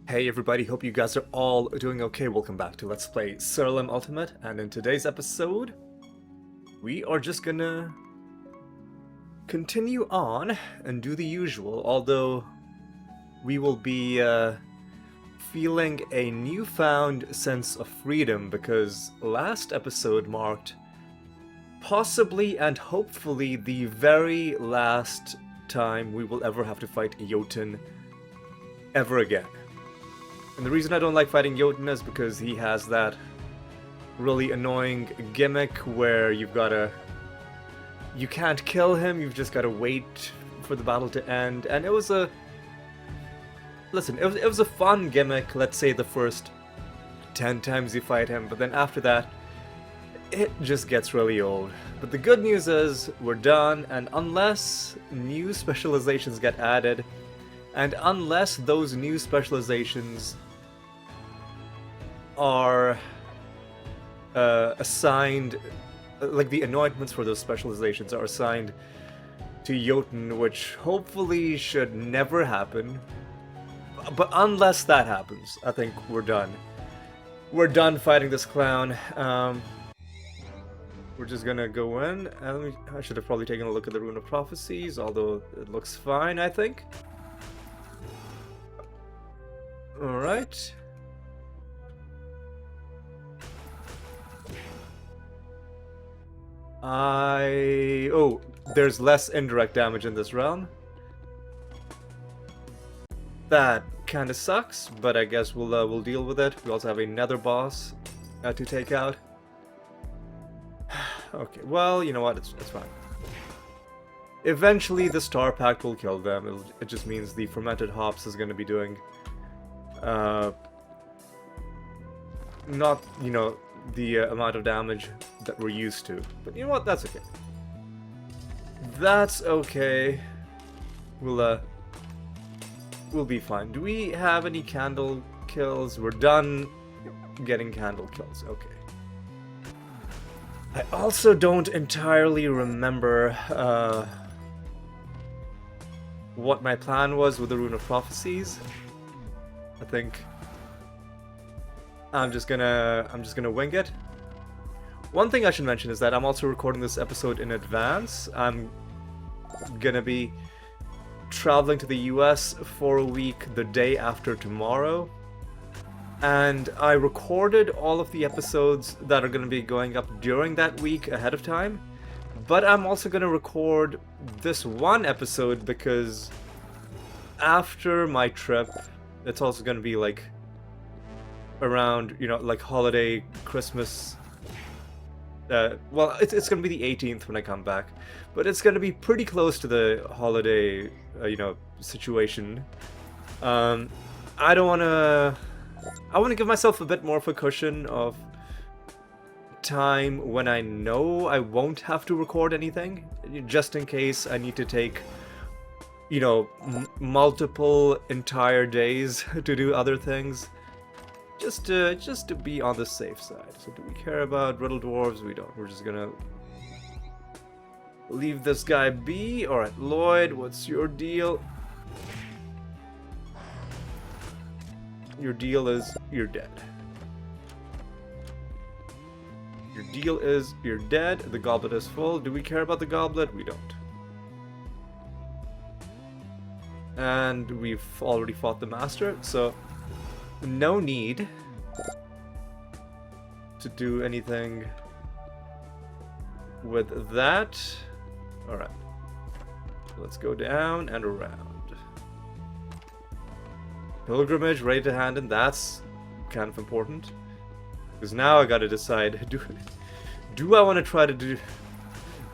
Hey everybody, hope you guys are all doing okay. Welcome back to Let's Play Siralim Ultimate, and in today's episode, we are just gonna continue on and do the usual, although we will be feeling a newfound sense of freedom because last episode marked possibly and hopefully the very last time we will ever have to fight Jotun ever again. And the reason I don't like fighting Jotun is because he has that really annoying gimmick where you can't kill him, you've just gotta wait for the battle to end. And it was a fun gimmick, let's say the first 10 times you fight him, but then after that, it just gets really old. But the good news is, we're done, and unless new specializations get added, and unless those new specializations are assigned, like the anointments for those specializations are assigned to Jotun, which hopefully should never happen. But unless that happens, I think we're done. We're done fighting this clown. We're just gonna go in, and I should have probably taken a look at the Rune of Prophecies, although it looks fine, I think. Alright. Oh, there's less indirect damage in this realm. That kinda sucks, but I guess we'll deal with it. We also have another boss to take out. Okay, well, you know what, it's fine. Eventually the Star Pact will kill them. It just means the Fermented Hops is gonna be doing not, you know, the amount of damage that we're used to. But you know what? That's okay. That's okay. We'll be fine. Do we have any candle kills? We're done getting candle kills. Okay. I also don't entirely remember what my plan was with the Rune of Prophecies. I think I'm just gonna wing it. One thing I should mention is that I'm also recording this episode in advance. I'm gonna be traveling to the US for a week the day after tomorrow. And I recorded all of the episodes that are gonna be going up during that week ahead of time. But I'm also gonna record this one episode because after my trip, it's also gonna be like around, you know, like holiday, Christmas. Well, it's gonna be the 18th when I come back, but it's gonna be pretty close to the holiday, you know, situation. I wanna give myself a bit more of a cushion of time when I know I won't have to record anything, just in case I need to take, you know, multiple entire days to do other things. Just to be on the safe side. So do we care about Riddle Dwarves? We don't. We're just gonna leave this guy be. Alright, Lloyd, what's your deal? Your deal is you're dead. Your deal is you're dead. The goblet is full. Do we care about the goblet? We don't. And we've already fought the master, so no need to do anything with that. Alright. Let's go down and around. Pilgrimage ready to hand in. That's kind of important. Because now I gotta decide, do I want to try to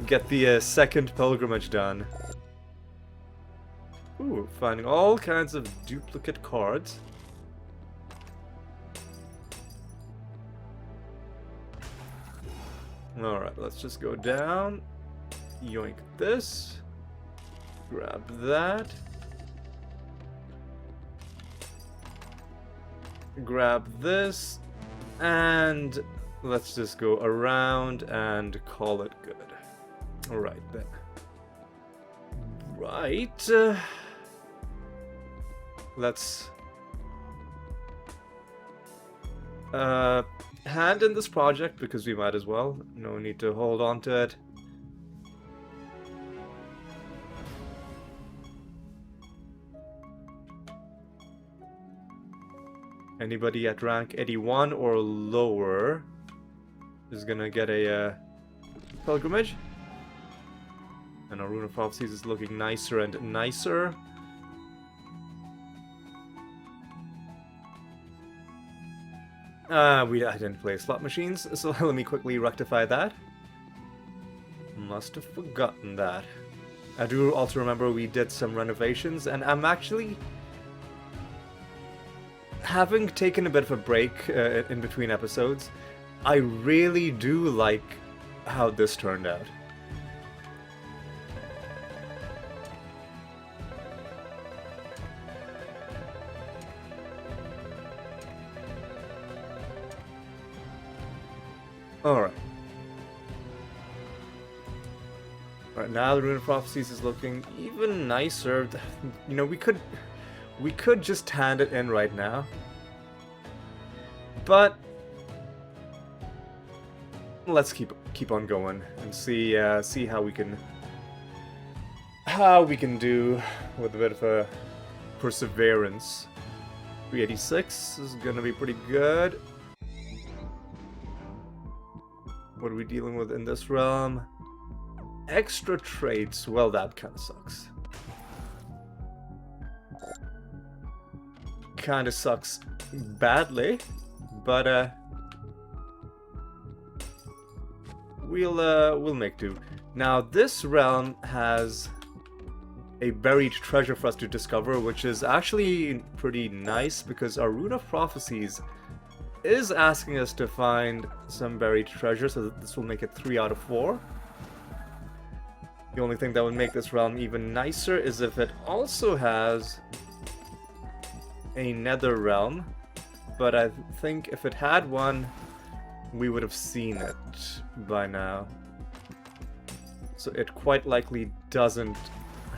get the second pilgrimage done? Ooh, finding all kinds of duplicate cards. Alright, let's just go down, yoink this, grab that, grab this, and let's just go around and call it good. Alright then. Right, let's hand in this project because we might as well. No need to hold on to it. Anybody at rank 81 or lower is gonna get a pilgrimage. And our Rune of Prophecies is looking nicer and nicer. I didn't play slot machines, so let me quickly rectify that. Must have forgotten that. I do also remember we did some renovations, and I'm actually... having taken a bit of a break in between episodes, I really do like how this turned out. Alright. Alright, now the Rune of Prophecies is looking even nicer. You know, we could just hand it in right now. But let's keep on going and see how we can do with a bit of a perseverance. 386 is gonna be pretty good. What are we dealing with in this realm? Extra traits. Well, that kind of sucks. Kind of sucks badly, but we'll make do. Now, this realm has a buried treasure for us to discover, which is actually pretty nice because our Rune of Prophecies is asking us to find some buried treasure, so this will make it 3 out of 4. The only thing that would make this realm even nicer is if it also has a nether realm, but I think if it had one, we would have seen it by now. So it quite likely doesn't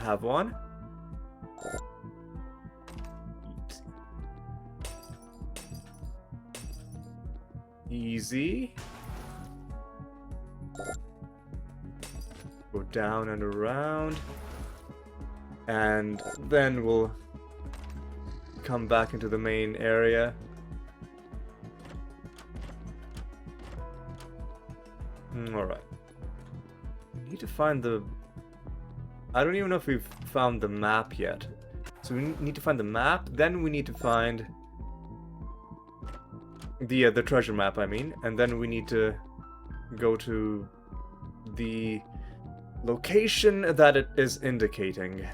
have one. Easy. Go down and around. And then we'll come back into the main area. Alright. We need to find the... I don't even know if we've found the map yet. So we need to find the map, then we need to find... the treasure map, I mean, and then we need to go to the location that it is indicating.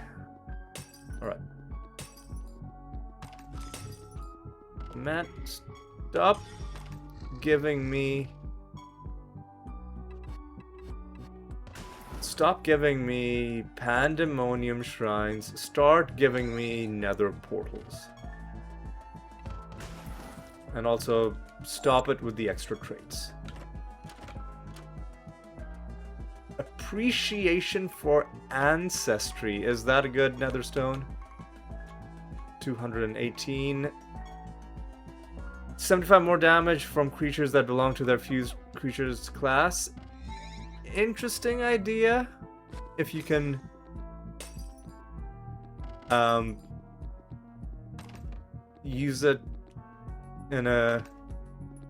Alright. Matt, stop giving me... Stop giving me pandemonium shrines. Start giving me nether portals. And also, stop it with the extra traits. Appreciation for ancestry. Is that a good netherstone? 218. 75 more damage from creatures that belong to their fused creatures class. Interesting idea. If you can... use it in a...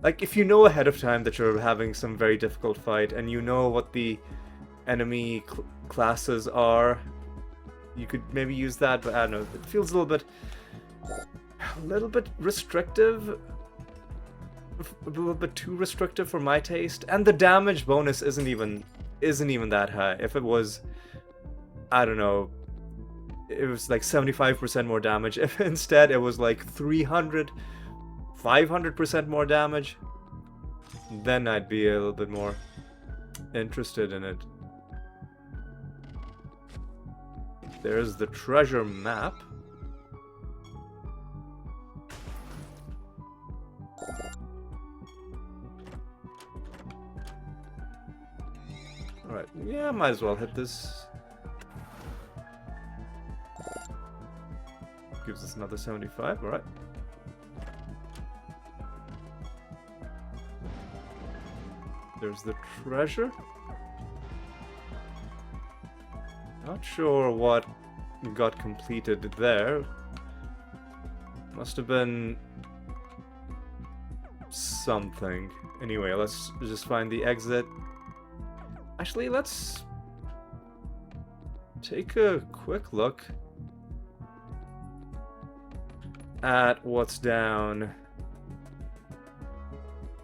like, if you know ahead of time that you're having some very difficult fight, and you know what the enemy classes are, you could maybe use that, but I don't know, it feels a little bit restrictive, a little bit too restrictive for my taste, and the damage bonus isn't even that high. If it was, I don't know, it was like 75% more damage, if instead it was like 500% more damage, then I'd be a little bit more interested in it. There's the treasure map. Alright, yeah, might as well hit this. Gives us another 75, alright. There's the treasure. Not sure what got completed there. Must have been something. Anyway, let's just find the exit. Actually, let's take a quick look at what's down.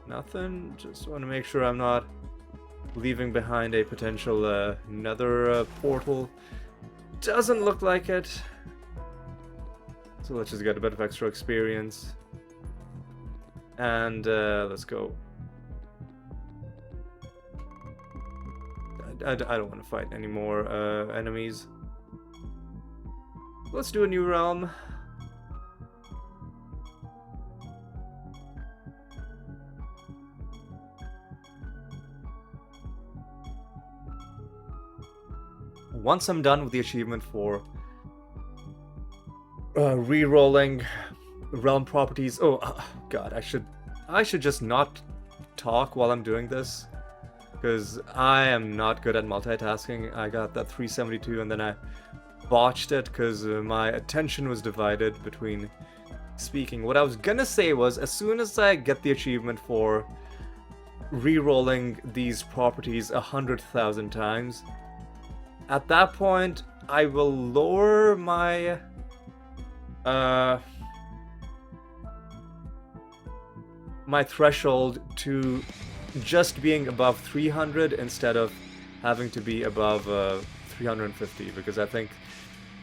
Nothing. Just want to make sure I'm not leaving behind a potential nether portal. Doesn't look like it. So let's just get a bit of extra experience. And let's go. I don't want to fight any more enemies. Let's do a new realm. Once I'm done with the achievement for re-rolling realm properties. Oh god, I should just not talk while I'm doing this, because I am not good at multitasking. I got that 372 and then I botched it because my attention was divided between speaking. What I was gonna say was, as soon as I get the achievement for re-rolling these properties 100,000 times, at that point I will lower my my threshold to just being above 300 instead of having to be above 350, because I think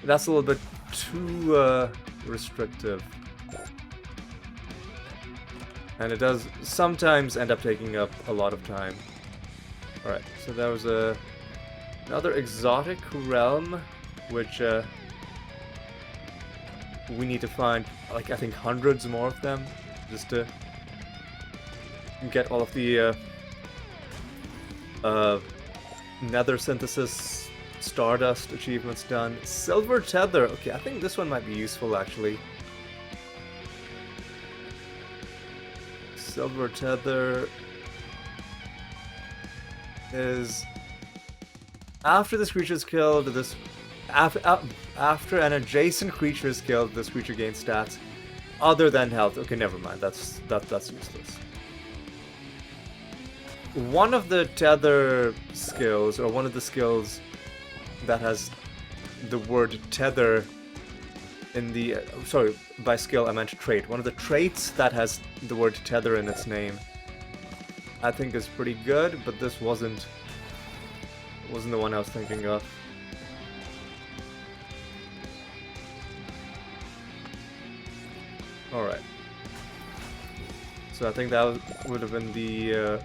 that's a little bit too restrictive. And it does sometimes end up taking up a lot of time. Alright, so there was another exotic realm, which we need to find, like, I think hundreds more of them, just to get all of the nether synthesis stardust achievements done. Silver tether. Okay, I think this one might be useful, actually. Silver tether is after this creature is killed, after an adjacent creature is killed, this creature gains stats other than health. Okay, never mind. That's useless. One of the tether skills, or one of the skills that has the word tether in the... sorry, by skill I meant trait. One of the traits that has the word tether in its name, I think is pretty good, but this wasn't the one I was thinking of. Alright. So I think that would have been the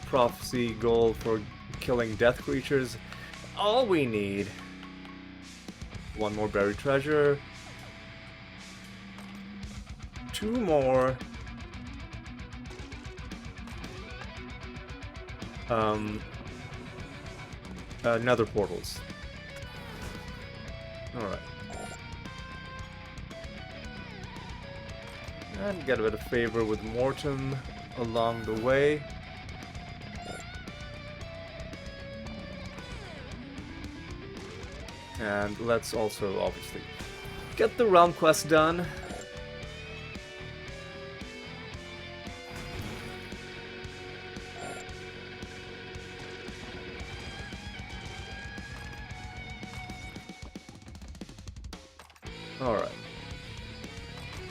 prophecy goal for killing death creatures. All we need. One more buried treasure. 2 more. Nether portals. Alright. And get a bit of favor with Mortem along the way. And let's also, obviously, get the realm quest done. Alright.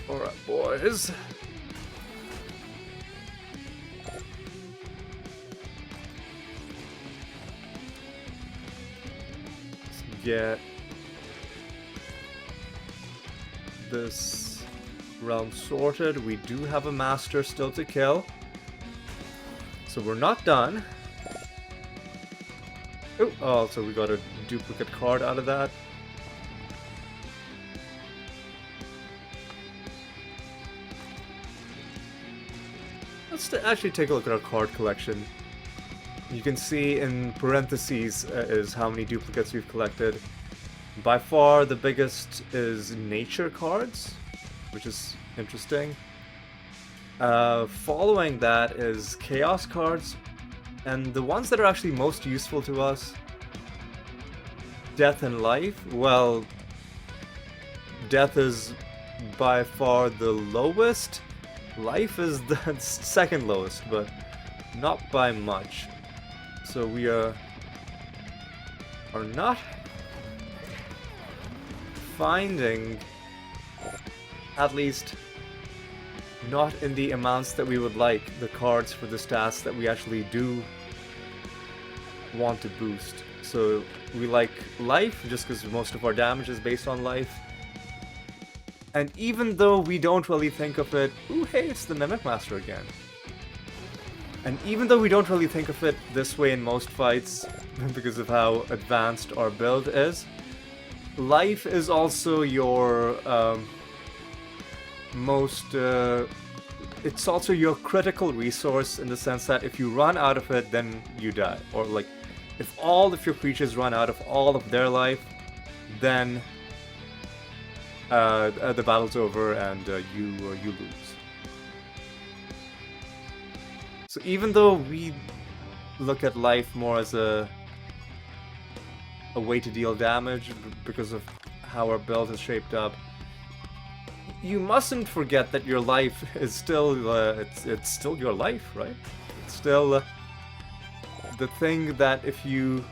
Alright, boys. Let's get this realm sorted. We do have a master still to kill, so we're not done. Oh, also we got a duplicate card out of that. Let's actually take a look at our card collection. You can see in parentheses is how many duplicates we've collected. By far the biggest is nature cards, which is interesting. Following that is chaos cards, And the ones that are actually most useful to us, death and life, well, death is by far the lowest. Life is the second lowest, but not by much. So we are not finding, at least not in the amounts that we would like, the cards for the stats that we actually do want to boost. So we like life just because most of our damage is based on life. And even though we don't really think of it, ooh, hey, it's the Mimic Master again. And even though we don't really think of it this way in most fights, because of how advanced our build is, life is also your it's also your critical resource, in the sense that if you run out of it, then you die. Or like, if all of your creatures run out of all of their life, then the battle's over and you lose. So even though we look at life more as a way to deal damage because of how our build is shaped up, you mustn't forget that your life is still it's still your life, right? It's still the thing that if you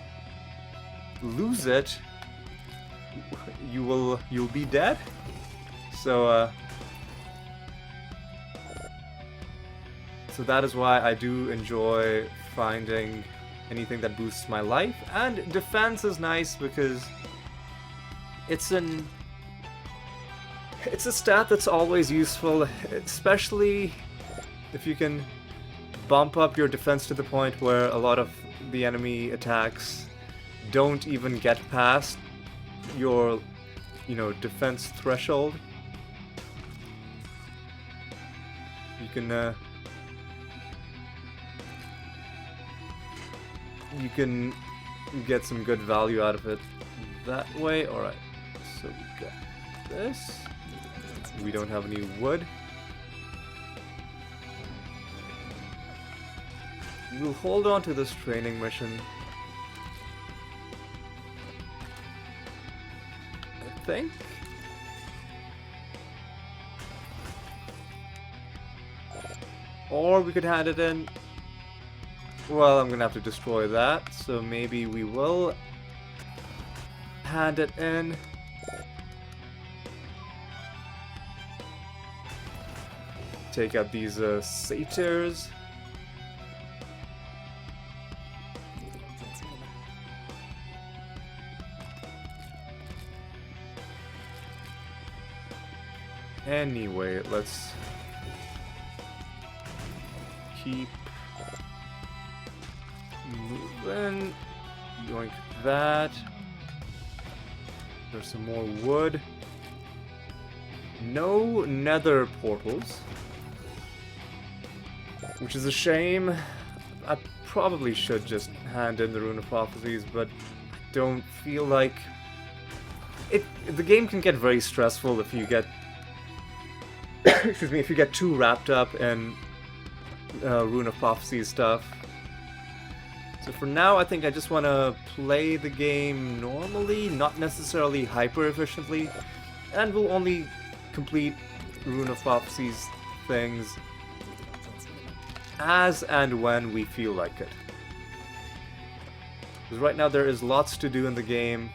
lose it, you'll be dead. So so that is why I do enjoy finding anything that boosts my life. And defense is nice because it's a stat that's always useful, especially if you can bump up your defense to the point where a lot of the enemy attacks don't even get past your, defense threshold. You can get some good value out of it that way. Alright, so we got this. We don't have any wood. We'll hold on to this training mission. I think. Or we could hand it in. Well, I'm gonna have to destroy that, so maybe we will hand it in. Take out these satyrs. Anyway, let's keep moving. Yoink that. There's some more wood. No nether portals, which is a shame. I probably should just hand in the Rune of Prophecies, but I don't feel like it. The game can get very stressful if you get excuse me, if you get too wrapped up in Rune of Prophecies stuff. So for now, I think I just want to play the game normally, not necessarily hyper efficiently, and we'll only complete Rune of Prophecies things as and when we feel like it. Because right now there is lots to do in the game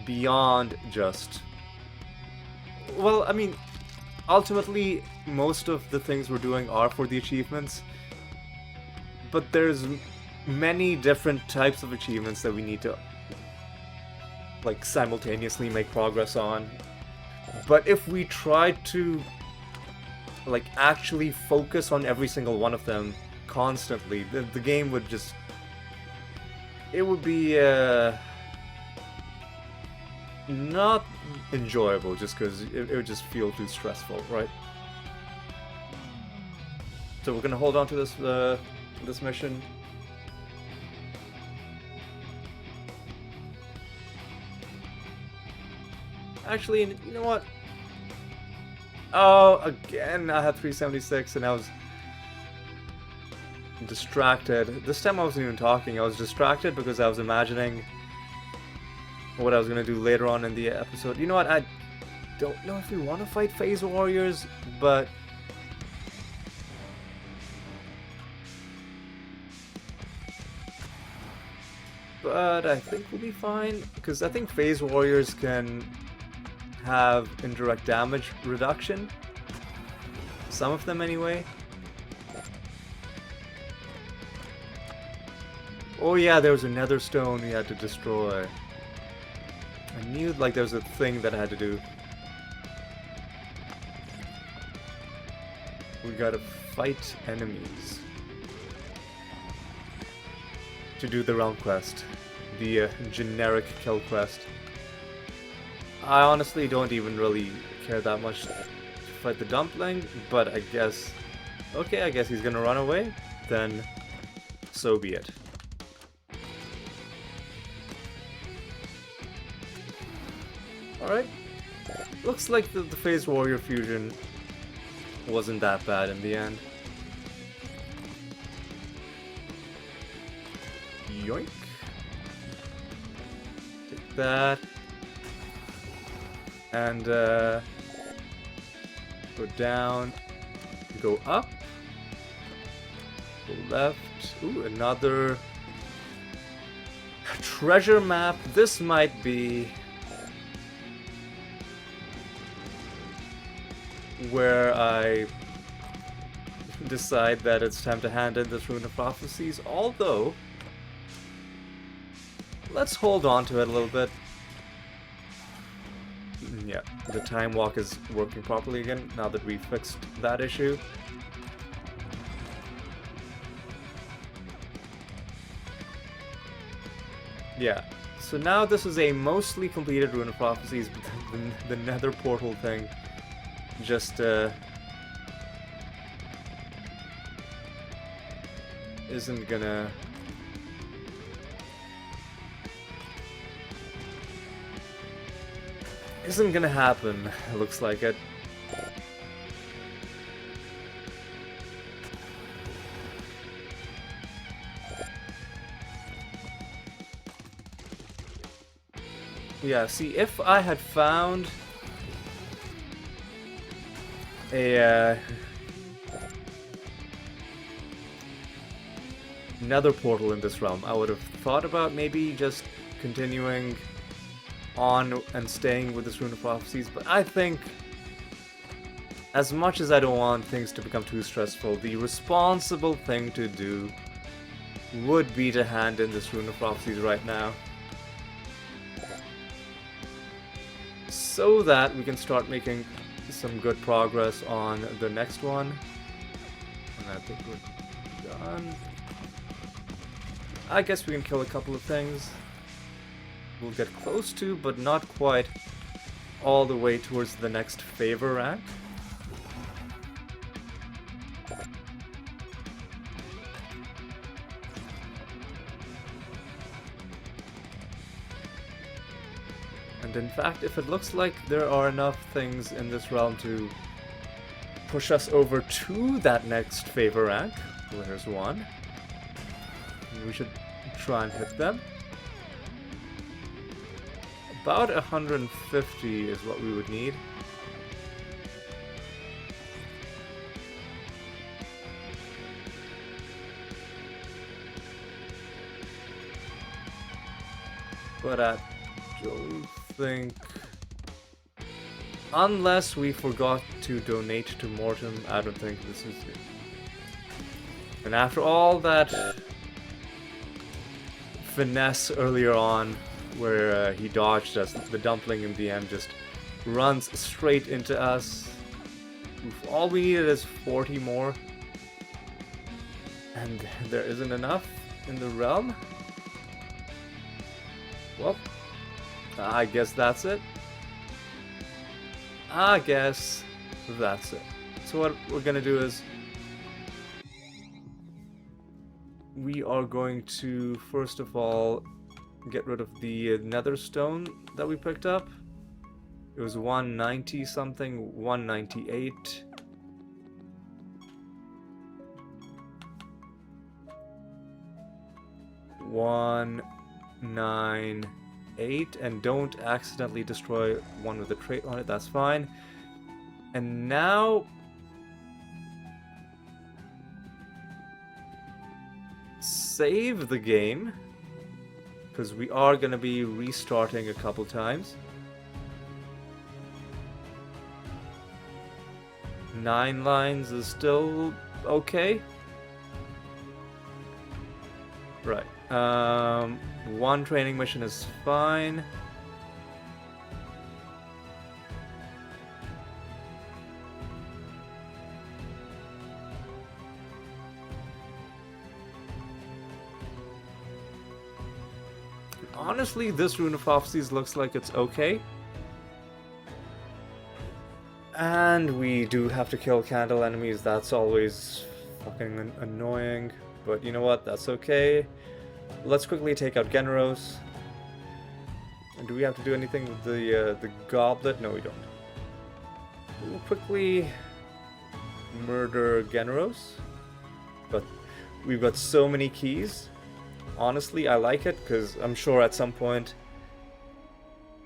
beyond just... Well, I mean, ultimately, most of the things we're doing are for the achievements, but there's many different types of achievements that we need to, like, simultaneously make progress on. But if we try to, like, actually focus on every single one of them constantly, the game would just... It would be, not enjoyable, just because it would just feel too stressful, right? So we're gonna hold on to this mission. Actually, you know what? Oh, again, I had 376 and I was... distracted. This time I wasn't even talking. I was distracted because I was imagining what I was going to do later on in the episode. You know what? I don't know if we want to fight phase warriors, but I think we'll be fine, because I think phase warriors can have indirect damage reduction. Some of them anyway. Oh yeah, there was a nether stone we had to destroy. I knew like there was a thing that I had to do. We gotta fight enemies to do the realm quest. The generic kill quest. I honestly don't even really care that much to fight the dumpling, but I guess... Okay, I guess he's gonna run away. Then, so be it. Alright. Looks like the phase warrior fusion wasn't that bad in the end. Yoink. Take that. And go down, go up, go left. Ooh, another treasure map. This might be where I decide that it's time to hand in this Rune of Prophecies, although let's hold on to it a little bit. Yeah, the time walk is working properly again now that we fixed that issue. Yeah, so now this is a mostly completed Rune of Prophecies, but the nether portal thing just isn't gonna... happen, it looks like it. Yeah, see, if I had found a nether portal in this realm, I would have thought about maybe just continuing on and staying with this Rune of Prophecies, but I think, as much as I don't want things to become too stressful, the responsible thing to do would be to hand in this Rune of Prophecies right now, so that we can start making some good progress on the next one. And I think we're done. I guess we can kill a couple of things. We'll get close to, but not quite all the way towards the next favor rank. And in fact, if it looks like there are enough things in this realm to push us over to that next favor rank, well, there's one. We should try and hit them. About 150 is what we would need. But I don't think... Unless we forgot to donate to Mortem, I don't think this is it. And after all that finesse earlier on, where he dodged us, the dumpling in the end just runs straight into us. All we needed is 40 more. And there isn't enough in the realm. Well, I guess that's it. I guess that's it. So what we're gonna do is we are going to, first of all, get rid of the nether stone that we picked up. It was 190 something, 198. 1, 9, 8, and don't accidentally destroy one with a trait on it, that's fine. And now... save the game, because we are going to be restarting a couple times. 9 lines is still okay. Right. 1 training mission is fine. Honestly, this Rune of Prophecies looks like it's okay. And we do have to kill candle enemies, that's always fucking annoying. But you know what, that's okay. Let's quickly take out Generos. And do we have to do anything with the goblet? No, we don't. We'll quickly murder Generos. But we've got so many keys. Honestly, I like it, because I'm sure at some point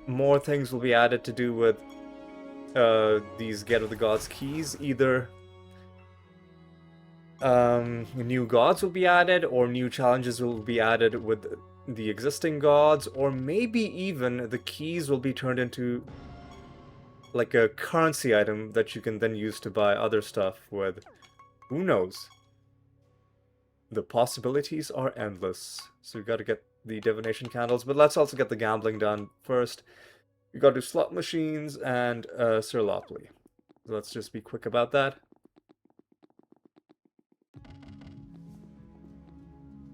more things will be added to do with these Get of the Gods keys. Either new gods will be added, or new challenges will be added with the existing gods, or maybe even the keys will be turned into like a currency item that you can then use to buy other stuff with. Who knows? The possibilities are endless. So we gotta get the divination candles, but let's also get the gambling done first. We gotta do slot machines and Siralim. So let's just be quick about that.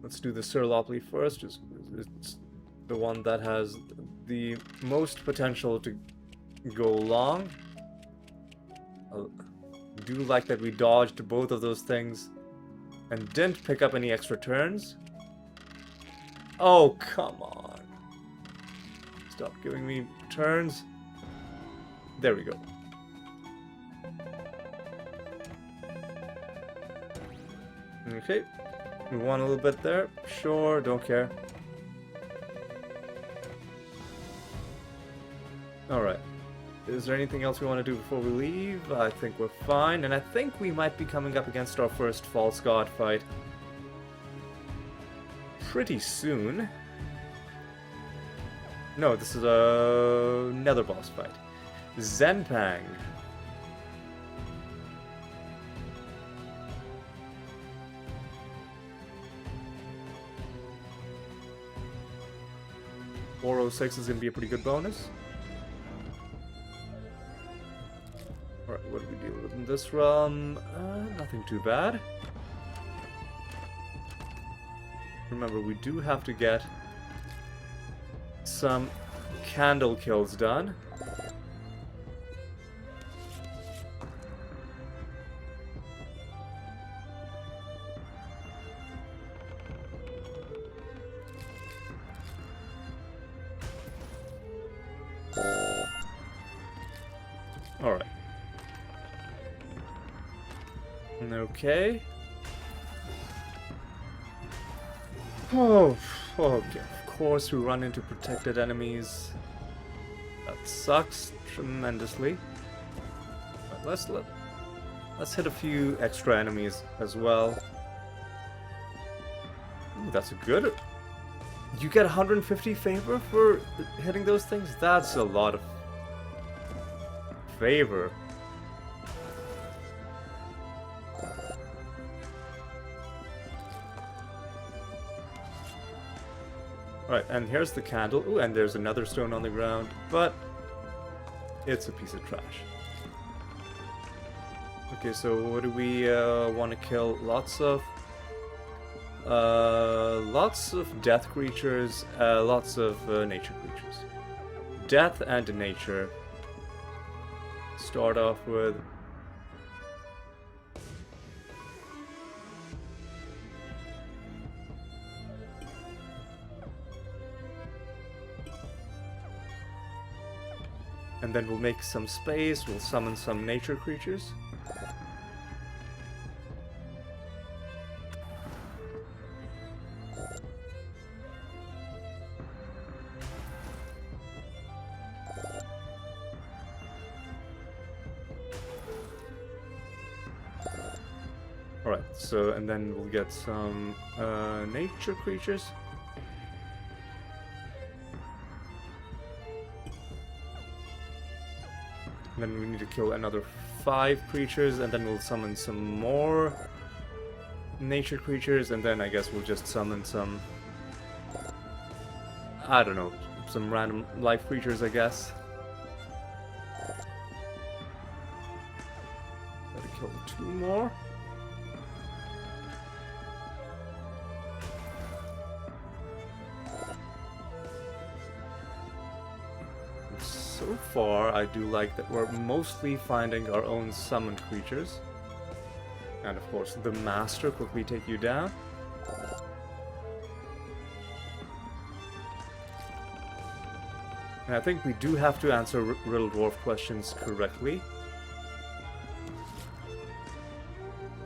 Let's do the Siralim first. It's the one that has the most potential to go long. I do like that we dodged both of those things and didn't pick up any extra turns. Oh, come on. Stop giving me turns. There we go. Okay. We won a little bit there. Sure, don't care. Alright. Is there anything else we want to do before we leave? I think we're fine, and I think we might be coming up against our first false god fight pretty soon. No, this is a nether boss fight. Zenpang. .406 is going to be a pretty good bonus. Alright, what do we deal with in this realm? Nothing too bad. Remember, we do have to get some candle kills done. Alright. Okay. Oh, okay. Of course we run into protected enemies. That sucks tremendously. But let's hit a few extra enemies as well. Ooh, that's a good. You get 150 favor for hitting those things? That's a lot of favor. Right, and here's the candle. Ooh, and there's another stone on the ground, but it's a piece of trash. Okay, so what do we want to kill? Lots of death creatures, lots of nature creatures. Death and nature. Start off with. And then we'll make some space, we'll summon some nature creatures. Alright, so, and then we'll get some nature creatures. And then we need to kill another 5 creatures, and then we'll summon some more nature creatures, and then I guess we'll just summon some, I don't know, some random life creatures, I guess. Gotta kill 2 more. So far, I do like that we're mostly finding our own summoned creatures. And of course, the Master quickly take you down. And I think we do have to answer Riddle Dwarf questions correctly.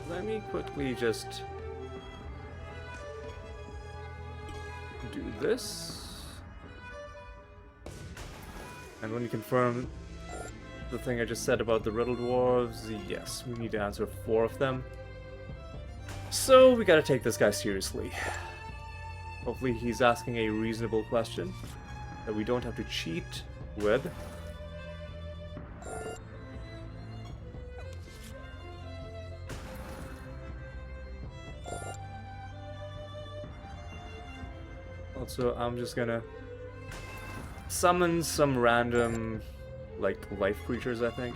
Let me quickly just do this. And when you confirm the thing I just said about the Riddle Dwarves, yes, we need to answer 4 of them. So we gotta take this guy seriously. Hopefully he's asking a reasonable question that we don't have to cheat with. Also, I'm just gonna summon some random, like, life creatures, I think.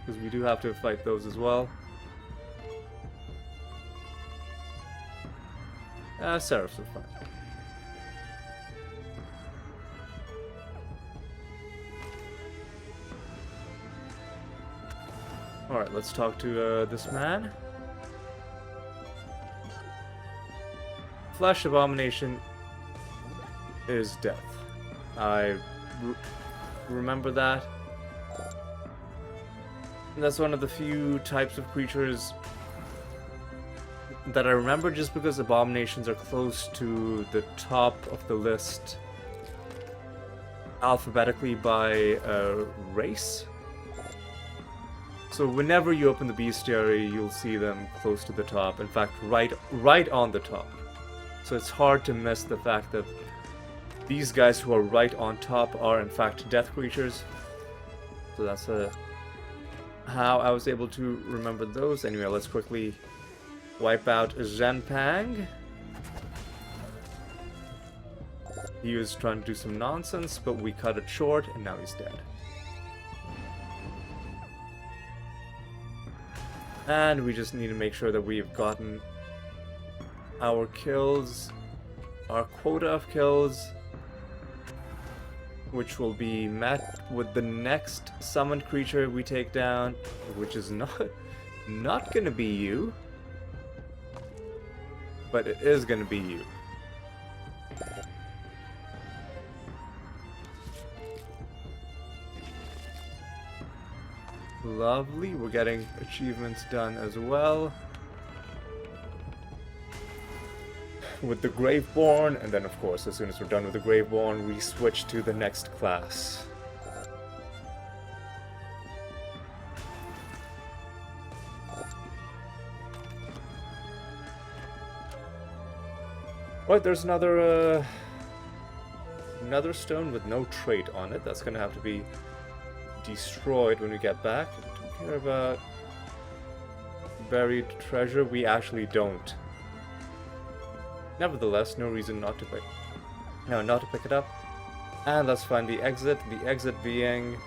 Because we do have to fight those as well. Seraphs are fine. Alright, let's talk to this man. Flesh Abomination is death. I remember that. And that's one of the few types of creatures that I remember just because abominations are close to the top of the list alphabetically by race. So whenever you open the bestiary, you'll see them close to the top. In fact, right on the top. So it's hard to miss the fact that these guys who are right on top are in fact death creatures. So that's how I was able to remember those. Anyway, let's quickly wipe out Zhenpang. He was trying to do some nonsense, but we cut it short, and now he's dead. And we just need to make sure that we've gotten our kills, our quota of kills, which will be met with the next summoned creature we take down, which is not gonna be you, but it is gonna be you. Lovely, we're getting achievements done as well. With the Graveborn, and then of course, as soon as we're done with the Graveborn, we switch to the next class. Right, there's another stone with no trait on it. That's gonna have to be destroyed when we get back. Don't care about buried treasure. We actually don't. Nevertheless, no reason not to pick it up. And let's find the exit. The exit being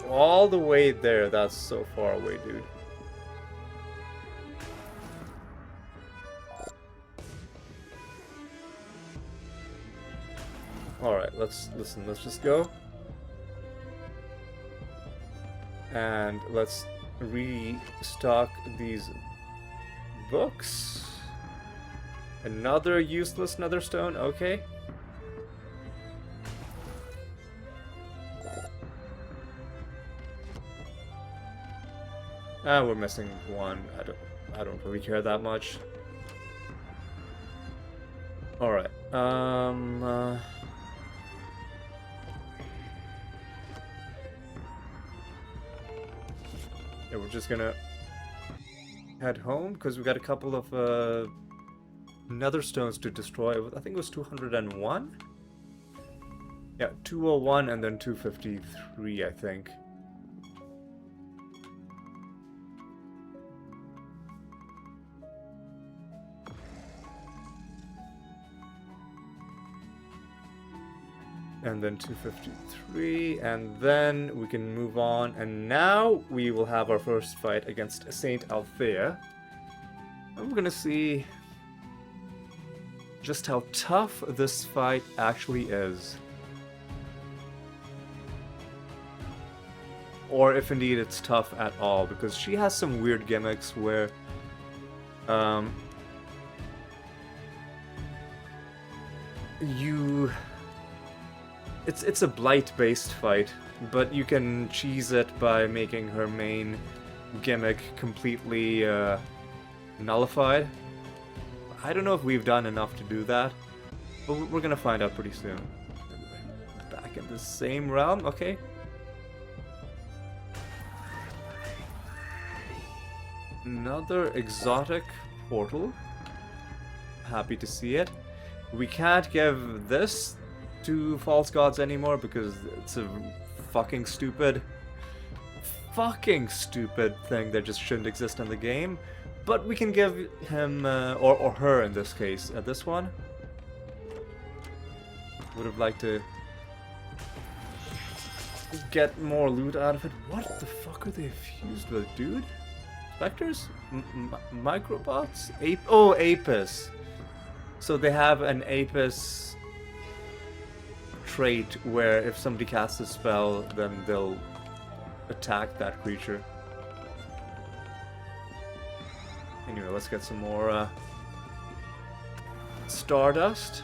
all the way there. That's so far away, dude. Alright, let's just go. And let's restock these books. Another useless nether stone, okay. We're missing one. I don't really care that much. Alright, Yeah, we're just gonna head home because we got a couple of nether stones to destroy. I think it was 201? Yeah, 201 and then 253, I think. And then 253, and then we can move on, and now we will have our first fight against Saint Althea. And we're gonna see just how tough this fight actually is. Or if indeed it's tough at all, because she has some weird gimmicks where it's a blight-based fight, but you can cheese it by making her main gimmick completely nullified. I don't know if we've done enough to do that, but we're gonna find out pretty soon. Back in the same realm, okay. Another exotic portal. Happy to see it. We can't give this to false gods anymore because it's a fucking stupid thing that just shouldn't exist in the game. But we can give him, or her in this case, this one. Would have liked to get more loot out of it. What the fuck are they fused with, dude? Spectres? Microbots? Oh, Apis. So they have an Apis trait where if somebody casts a spell, then they'll attack that creature. Anyway, let's get some more Stardust.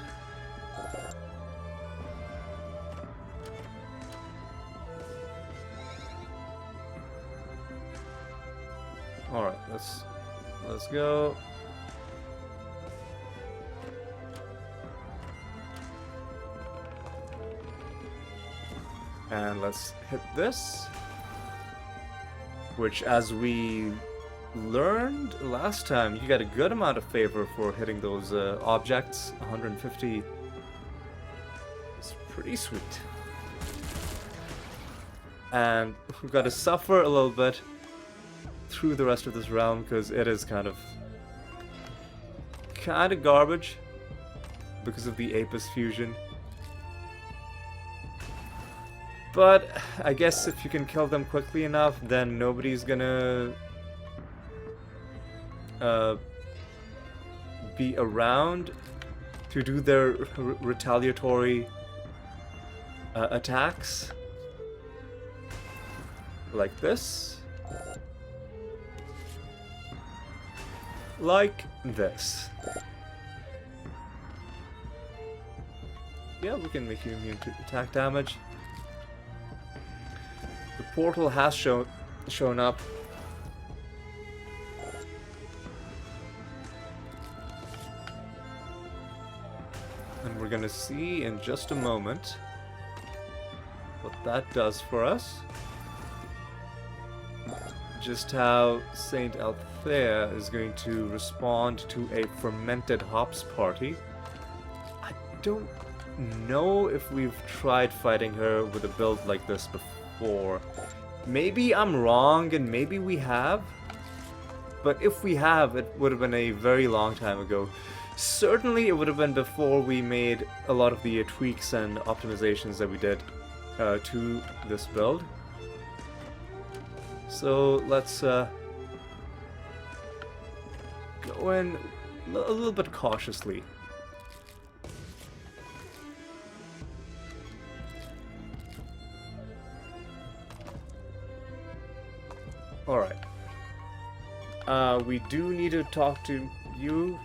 Alright, let's go. And let's hit this, which, as we learned last time, you get a good amount of favor for hitting those objects. 150 is pretty sweet. And we've got to suffer a little bit through the rest of this realm because it is kind of garbage because of the Apis fusion. But I guess if you can kill them quickly enough, then nobody's gonna be around to do their retaliatory attacks. Like this. Like this. Yeah, we can make you immune to attack damage. The portal has shown up. And we're gonna see in just a moment what that does for us. Just how Saint Althea is going to respond to a fermented hops party. I don't know if we've tried fighting her with a build like this before. Maybe I'm wrong and maybe we have. But if we have, it would have been a very long time ago. Certainly it would have been before we made a lot of the tweaks and optimizations that we did to this build. So let's go in a little bit cautiously. Alright. We do need to talk to you.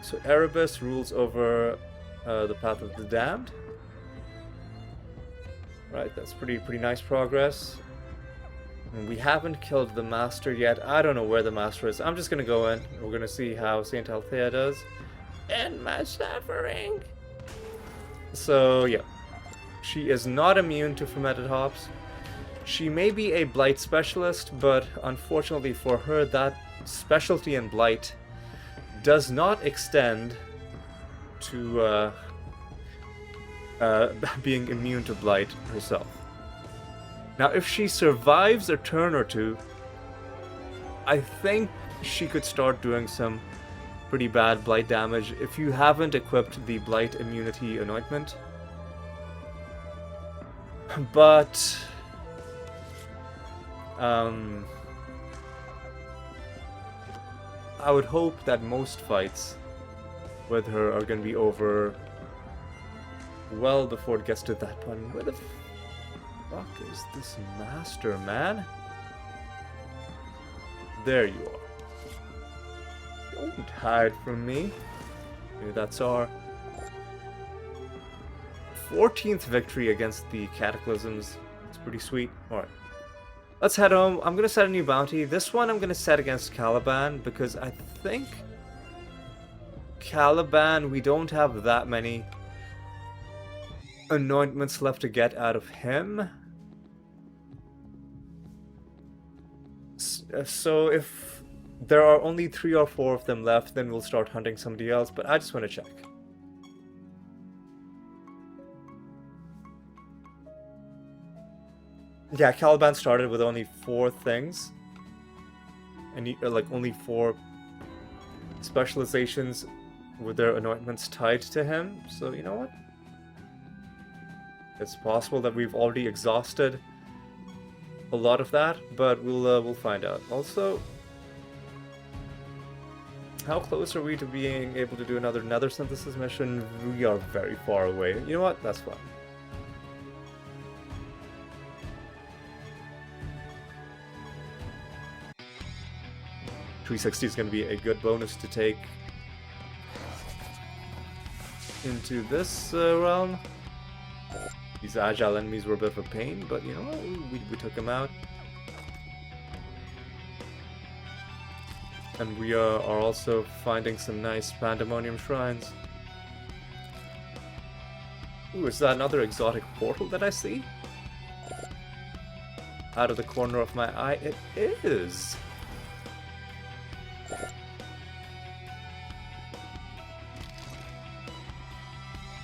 So Erebus rules over the Path of the Damned. Right, that's pretty nice progress. And we haven't killed the Master yet. I don't know where the Master is. I'm just gonna go in. We're gonna see how Saint Althea does. And my suffering. So yeah, she is not immune to fermented hops. She may be a Blight specialist, but unfortunately for her, that specialty in Blight does not extend to being immune to Blight herself. Now, if she survives a turn or two, I think she could start doing some pretty bad Blight damage if you haven't equipped the Blight immunity anointment. But I would hope that most fights with her are going to be over well before it gets to that point. Where the fuck is this master, man? There you are. Don't hide from me. Okay, that's our 14th victory against the Cataclysms. It's pretty sweet. Alright. Let's head home. I'm going to set a new bounty. This one I'm going to set against Caliban because I think Caliban, we don't have that many anointments left to get out of him. So if there are only 3 or 4 of them left, then we'll start hunting somebody else, but I just want to check. Yeah, Caliban started with only 4 things. And like only 4 specializations with their anointments tied to him. So you know what? It's possible that we've already exhausted a lot of that, but we'll find out. Also, how close are we to being able to do another nether synthesis mission? We are very far away. You know what? That's fine. .360 is going to be a good bonus to take into this realm. These agile enemies were a bit of a pain, but you know what? We took them out. And we are also finding some nice pandemonium shrines. Ooh, is that another exotic portal that I see? Out of the corner of my eye, it is!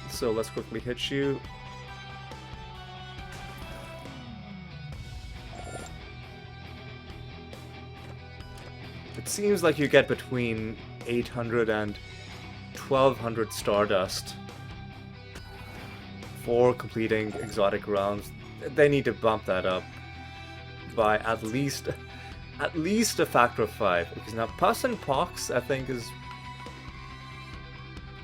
So let's quickly hit you. It seems like you get between 800 and 1200 Stardust for completing exotic rounds. They need to bump that up by at least a factor of 5. Because now Pus and Pox, I think, is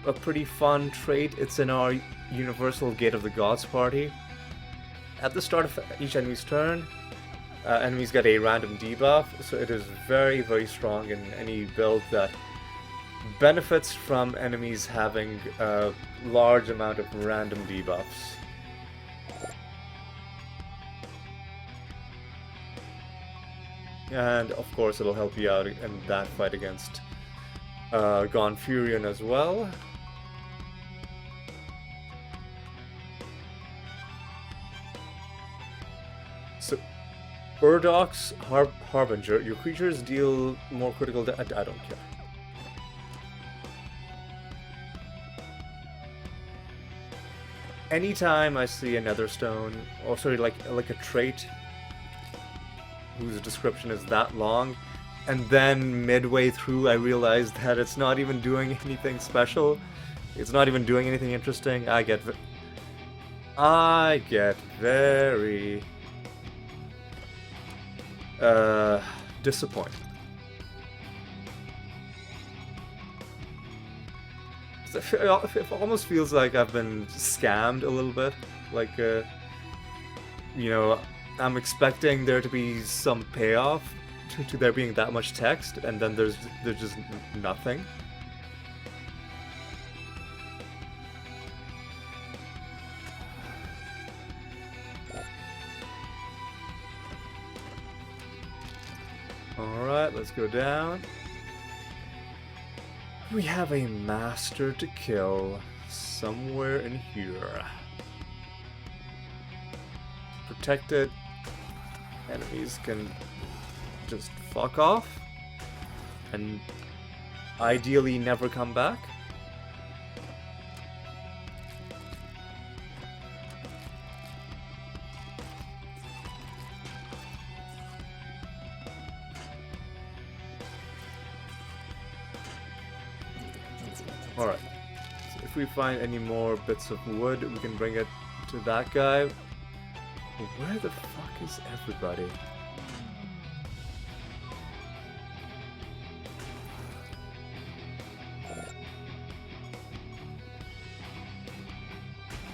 a pretty fun trait. It's in our Universal Gate of the Gods party. At the start of each enemy's turn, enemies get a random debuff, so it is very, very strong in any build that benefits from enemies having a large amount of random debuffs. And of course it'll help you out in that fight against Gonfurion as well. So, Urdok's Harbinger, your creatures deal more critical damage. I don't care. Anytime I see a Netherstone, or sorry, like a trait whose description is that long, and then midway through I realize that it's not even doing anything special, it's not even doing anything interesting, I get very disappointed. It almost feels like I've been scammed a little bit. Like, you know, I'm expecting there to be some payoff to there being that much text, and then there's just nothing. Alright, let's go down. We have a master to kill somewhere in here. Protected. enemies can just fuck off and ideally never come back. Alright, so if we find any more bits of wood, we can bring it to that guy. Where the fuck is everybody?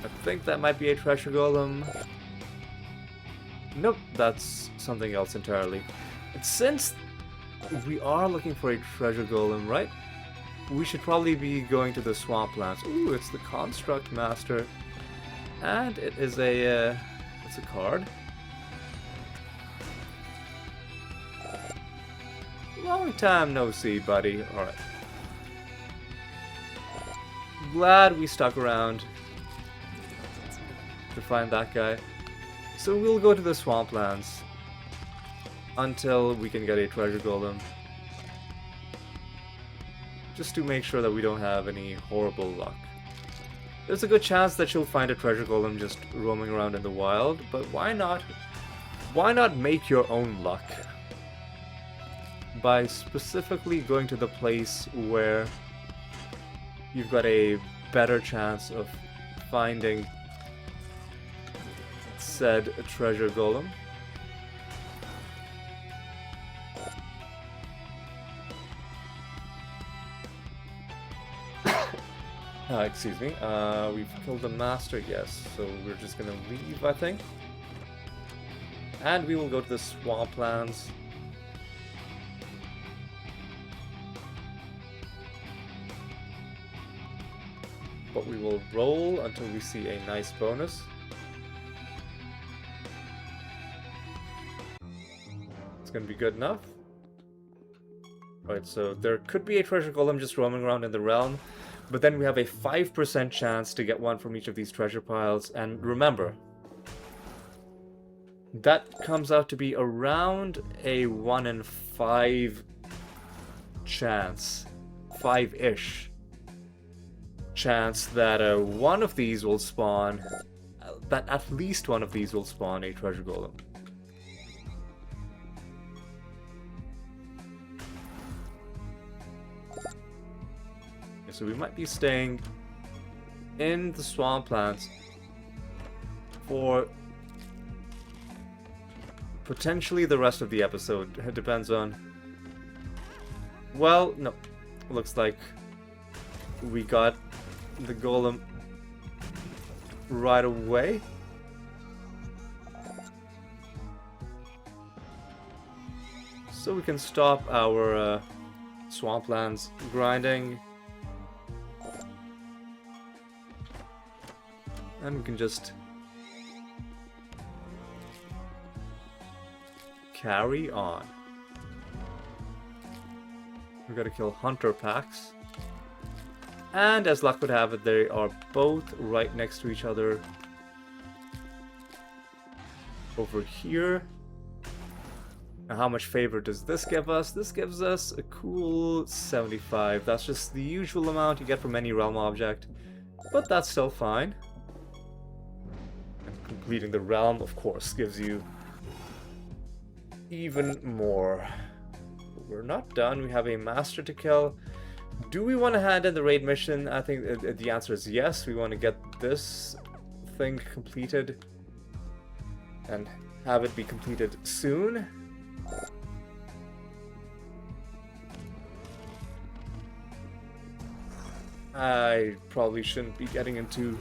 I think that might be a treasure golem. Nope, that's something else entirely. And since we are looking for a treasure golem, right? We should probably be going to the swamplands. Ooh, it's the Construct Master. And it is a, it's a card. Long time no see, buddy. Alright. Glad we stuck around to find that guy. So we'll go to the swamplands until we can get a treasure golem. Just to make sure that we don't have any horrible luck. There's a good chance that you'll find a treasure golem just roaming around in the wild, but why not? Why not make your own luck? By specifically going to the place where you've got a better chance of finding said treasure golem. Excuse me. We've killed the master, yes. So we're just gonna leave, I think. And we will go to the swamplands. But we will roll until we see a nice bonus. It's gonna be good enough. Right, so there could be a treasure golem just roaming around in the realm. But then we have a 5% chance to get one from each of these treasure piles. And remember, that comes out to be around a 1 in 5 chance. 5-ish chance that one of these will spawn, that at least one of these will spawn a treasure golem. So we might be staying in the swamplands for potentially the rest of the episode. It depends on... Well, no. Looks like we got the golem right away. So we can stop our swamplands grinding. And we can just carry on. We gotta kill hunter packs. And as luck would have it, they are both right next to each other over here. Now, how much favor does this give us? This gives us a cool 75. That's just the usual amount you get from any realm object, but that's still fine. And completing the realm, of course, gives you even more. But we're not done. We have a master to kill. Do we want to hand in the raid mission? I think the answer is yes. We want to get this thing completed and have it be completed soon. I probably shouldn't be getting into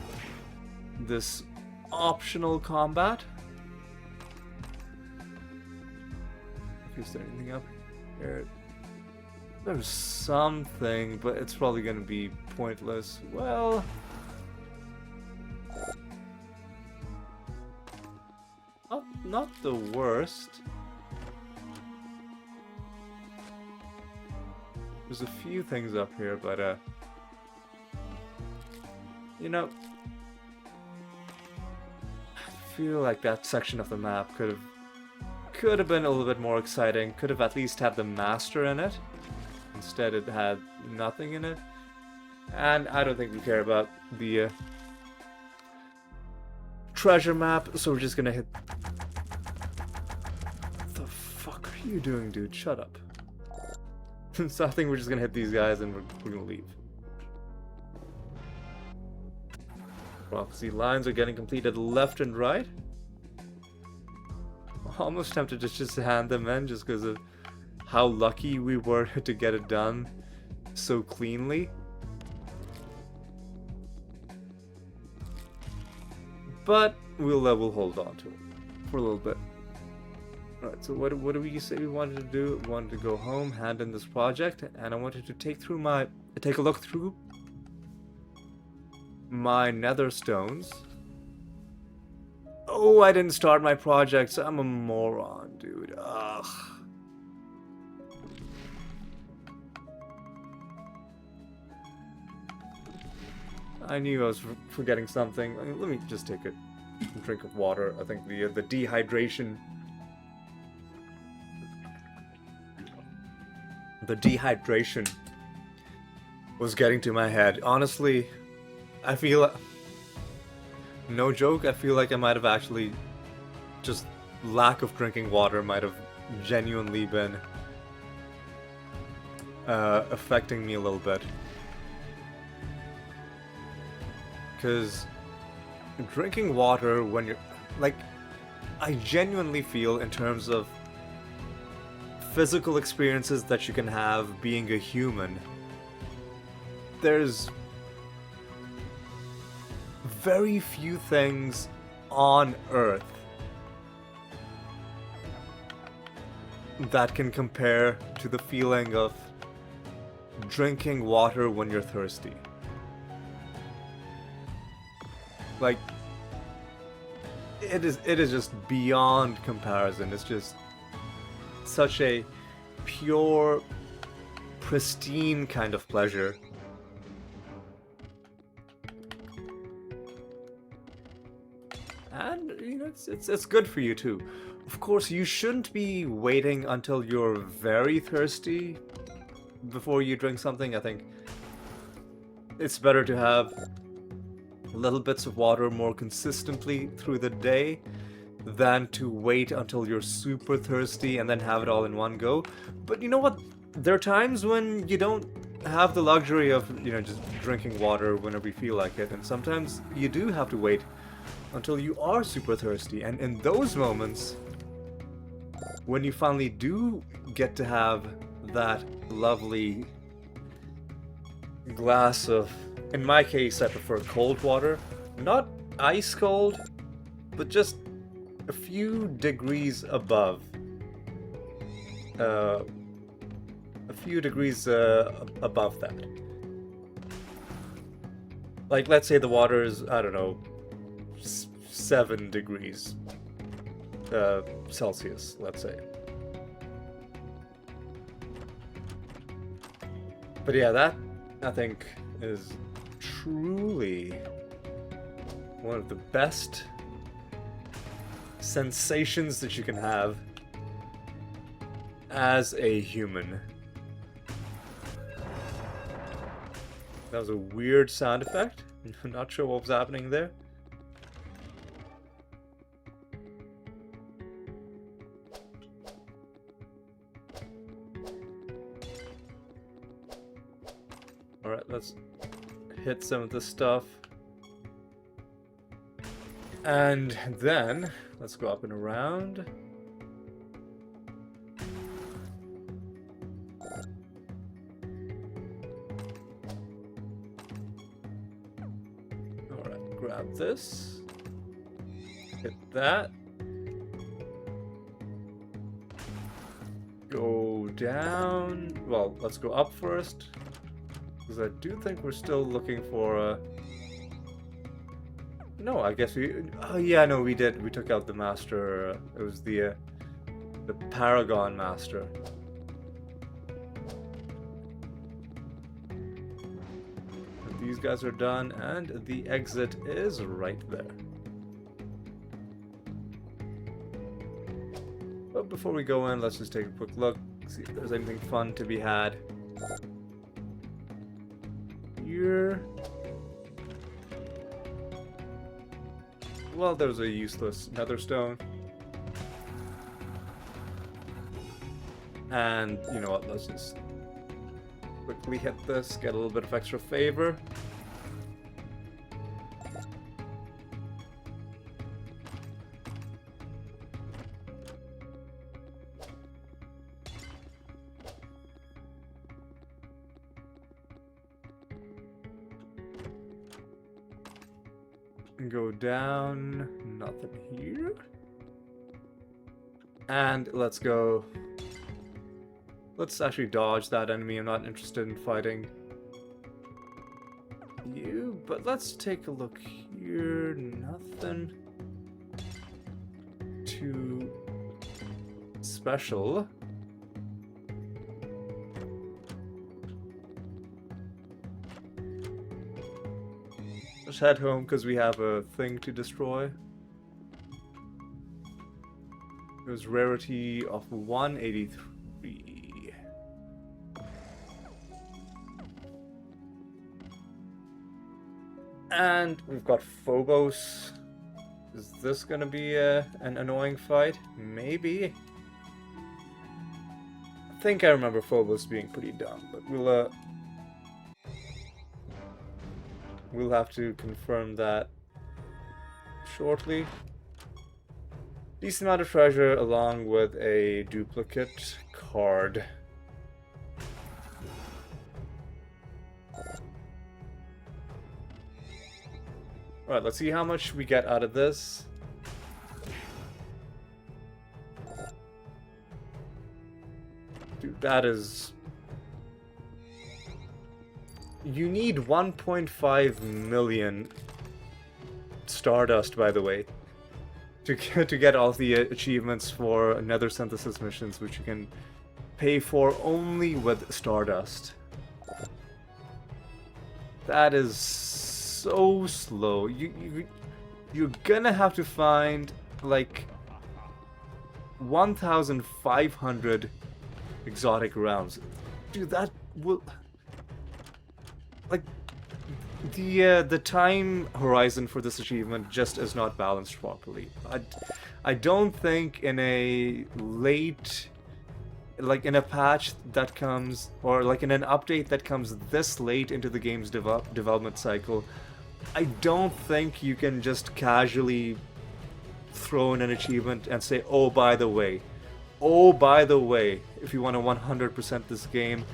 this optional combat. Is there anything up here? There's something, but it's probably going to be pointless. Well... Not the worst. There's a few things up here, but you know, I feel like that section of the map could could have been a little bit more exciting. Could have at least had the master in it. Instead it had nothing in it. And I don't think we care about the treasure map, so we're just gonna hit... What the fuck are you doing, dude? Shut up. So I think we're just gonna hit these guys and we're gonna leave. Prophecy lines are getting completed left and right. Almost tempted to just hand them in just because of how lucky we were to get it done so cleanly. But we'll hold on to it for a little bit. Alright, so what do we say we wanted to do? We wanted to go home, hand in this project, and I wanted to take a look through my nether stones. Oh, I didn't start my projects. I'm a moron, dude. Ugh. I knew I was forgetting something. Let me just take a drink of water. I think the dehydration... The dehydration was getting to my head. Honestly, I feel... No joke, I feel like I might have actually... Just lack of drinking water might have genuinely been... affecting me a little bit. Because drinking water when you're... Like, I genuinely feel in terms of physical experiences that you can have being a human, there's very few things on Earth that can compare to the feeling of drinking water when you're thirsty. Like, it is just beyond comparison. It's just such a pure, pristine kind of pleasure. And, you know, it's good for you too. Of course, you shouldn't be waiting until you're very thirsty before you drink something. I think it's better to have little bits of water more consistently through the day than to wait until you're super thirsty and then have it all in one go. But you know what? There are times when you don't have the luxury of, you know, just drinking water whenever you feel like it, and sometimes you do have to wait until you are super thirsty. And in those moments, when you finally do get to have that lovely glass of, in my case, I prefer cold water. Not ice cold, but just a few degrees above. A few degrees above that. Like, let's say the water is, I don't know, 7 degrees Celsius, let's say. But yeah, that, I think, is truly one of the best sensations that you can have as a human. That was a weird sound effect. I'm not sure what was happening there. Alright, let's hit some of this stuff. And then, let's go up and around. Alright, grab this. Hit that. Go down. Well, let's go up first. Because I do think we're still looking for a... No, I guess we... Oh yeah, no, we did. We took out the master. It was the Paragon Master. And these guys are done, and the exit is right there. But before we go in, let's just take a quick look, see if there's anything fun to be had. Here. Well, there's a useless nether stone. And you know what, let's just quickly hit this, get a little bit of extra favor. Go down, nothing here. And let's go. Let's actually dodge that enemy. I'm not interested in fighting you, but let's take a look here. Nothing too special. Let's head home because we have a thing to destroy. It was rarity of 183. And we've got Phobos. Is this gonna be an annoying fight? Maybe. I think I remember Phobos being pretty dumb, but we'll have to confirm that shortly. Decent amount of treasure along with a duplicate card. Alright, let's see how much we get out of this. Dude, that is... You need 1.5 million Stardust, by the way, to get all the achievements for Nether Synthesis missions, which you can pay for only with Stardust. That is so slow. You're gonna have to find like 1,500 exotic rounds. Dude, that will... Like, the time horizon for this achievement just is not balanced properly. I don't think in a late, like in a patch that comes, or like in an update that comes this late into the game's development cycle, I don't think you can just casually throw in an achievement and say, oh, by the way, if you want to 100% this game,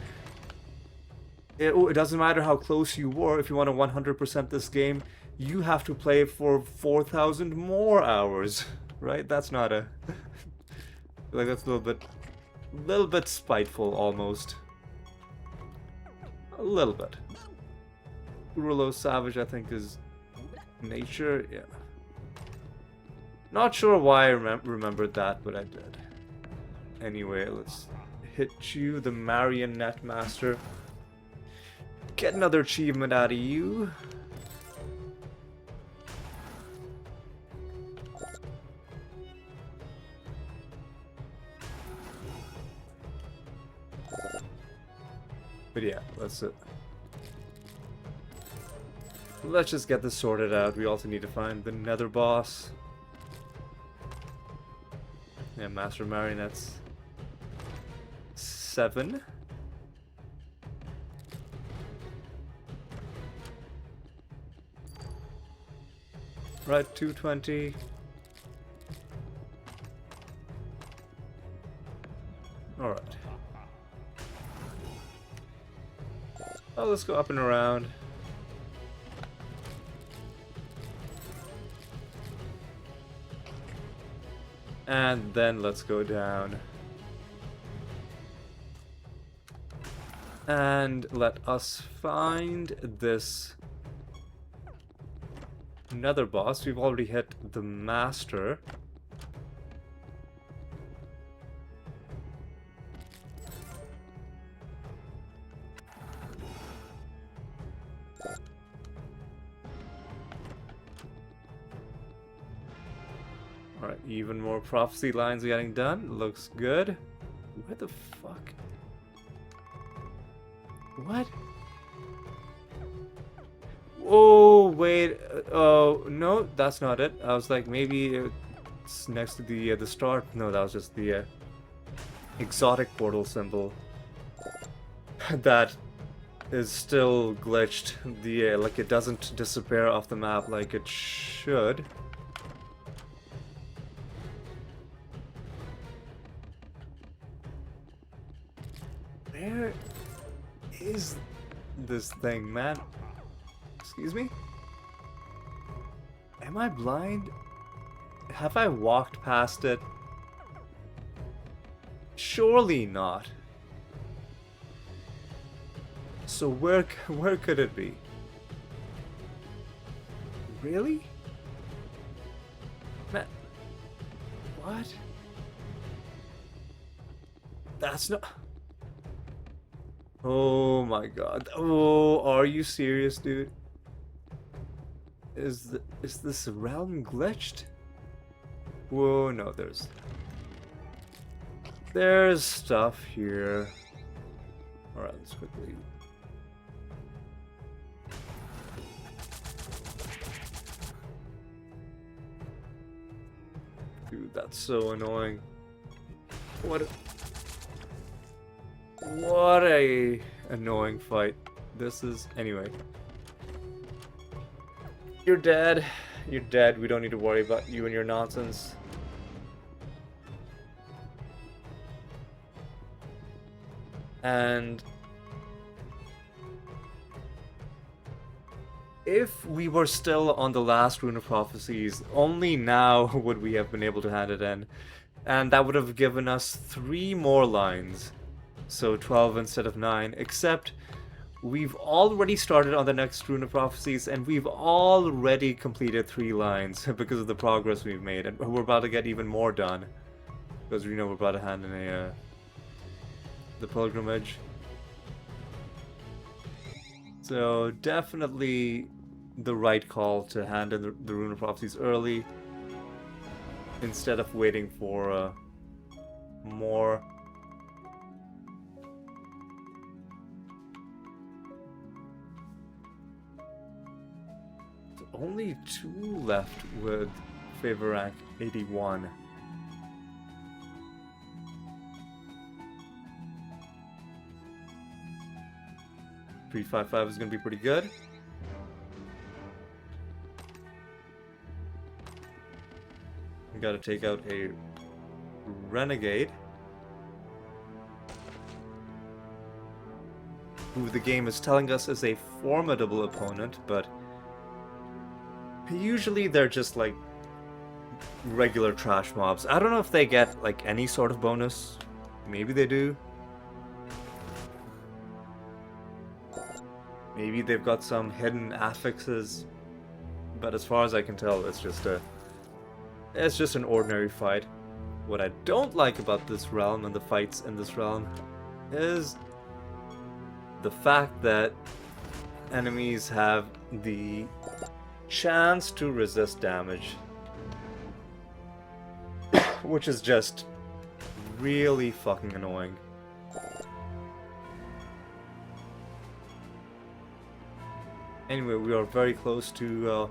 it doesn't matter how close you were, if you want to 100% this game, you have to play for 4,000 more hours, right? That's not a... like, that's a little bit spiteful, almost. A little bit. Urolo Savage, I think, is nature, yeah. Not sure why I remembered that, but I did. Anyway, let's hit you, the Marionette Master. Get another achievement out of you. But yeah, let's just get this sorted out. We also need to find the Nether boss. Yeah, Master Marionettes 7. Right, 220. Alright. Oh, let's go up and around. And then let's go down. And let us find this Nether boss. We've already hit the Master. Alright, even more prophecy lines getting done. Looks good. Where the fuck? What? Oh, wait. Oh, no, that's not it. I was like, maybe it's next to the start. No, that was just the exotic portal symbol. That is still glitched. The like it doesn't disappear off the map like it should. Where is this thing, man? Excuse me? Am I blind? Have I walked past it? Surely not. So where could it be? Really? Man, what? That's not... Oh my god. Oh, are you serious, dude? Is this realm glitched? Whoa, no, there's stuff here. Alright, let's quickly... Dude, that's so annoying. What a annoying fight this is. Anyway. You're dead. You're dead. We don't need to worry about you and your nonsense. And if we were still on the last Rune of Prophecies, only now would we have been able to hand it in. And that would have given us 3 more lines. So 12 instead of 9. Except we've already started on the next Rune of Prophecies and we've already completed 3 lines because of the progress we've made. And we're about to get even more done. Because we know we're about to hand in the pilgrimage. So definitely the right call to hand in the Rune of Prophecies early instead of waiting for more. Only 2 left with favor rank 81. .355 is going to be pretty good. We got to take out a renegade, who the game is telling us is a formidable opponent, but usually they're just like regular trash mobs. I don't know if they get like any sort of bonus. Maybe they do. Maybe they've got some hidden affixes, but as far as I can tell, it's just an ordinary fight. What I don't like about this realm and the fights in this realm is the fact that enemies have the chance to resist damage, which is just really fucking annoying. Anyway, we are very close to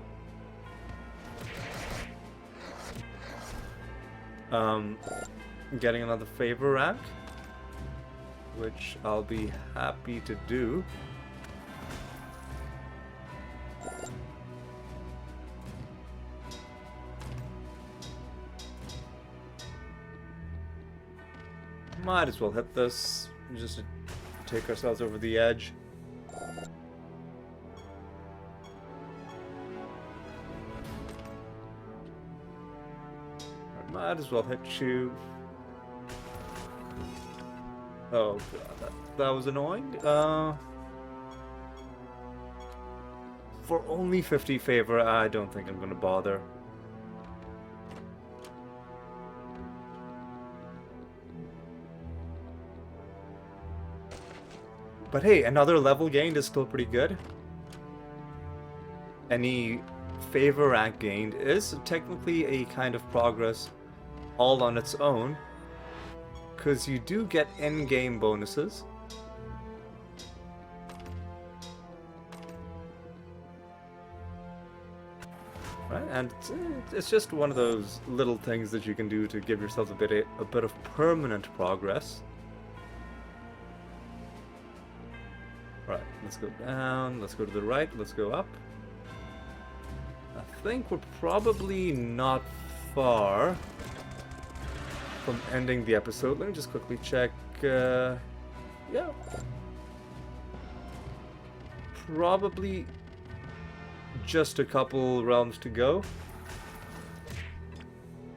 getting another favor rank, which I'll be happy to do. Might as well hit this just to take ourselves over the edge. Might as well hit you. Oh god, that was annoying. For only 50 favor, I don't think I'm gonna bother. But hey, another level gained is still pretty good. Any favor rank gained is technically a kind of progress all on its own, because you do get in-game bonuses. Right, and it's just one of those little things that you can do to give yourself a bit of permanent progress. Right, let's go down, let's go to the right, let's go up. I think we're probably not far from ending the episode. Let me just quickly check. Yeah. Probably just a couple realms to go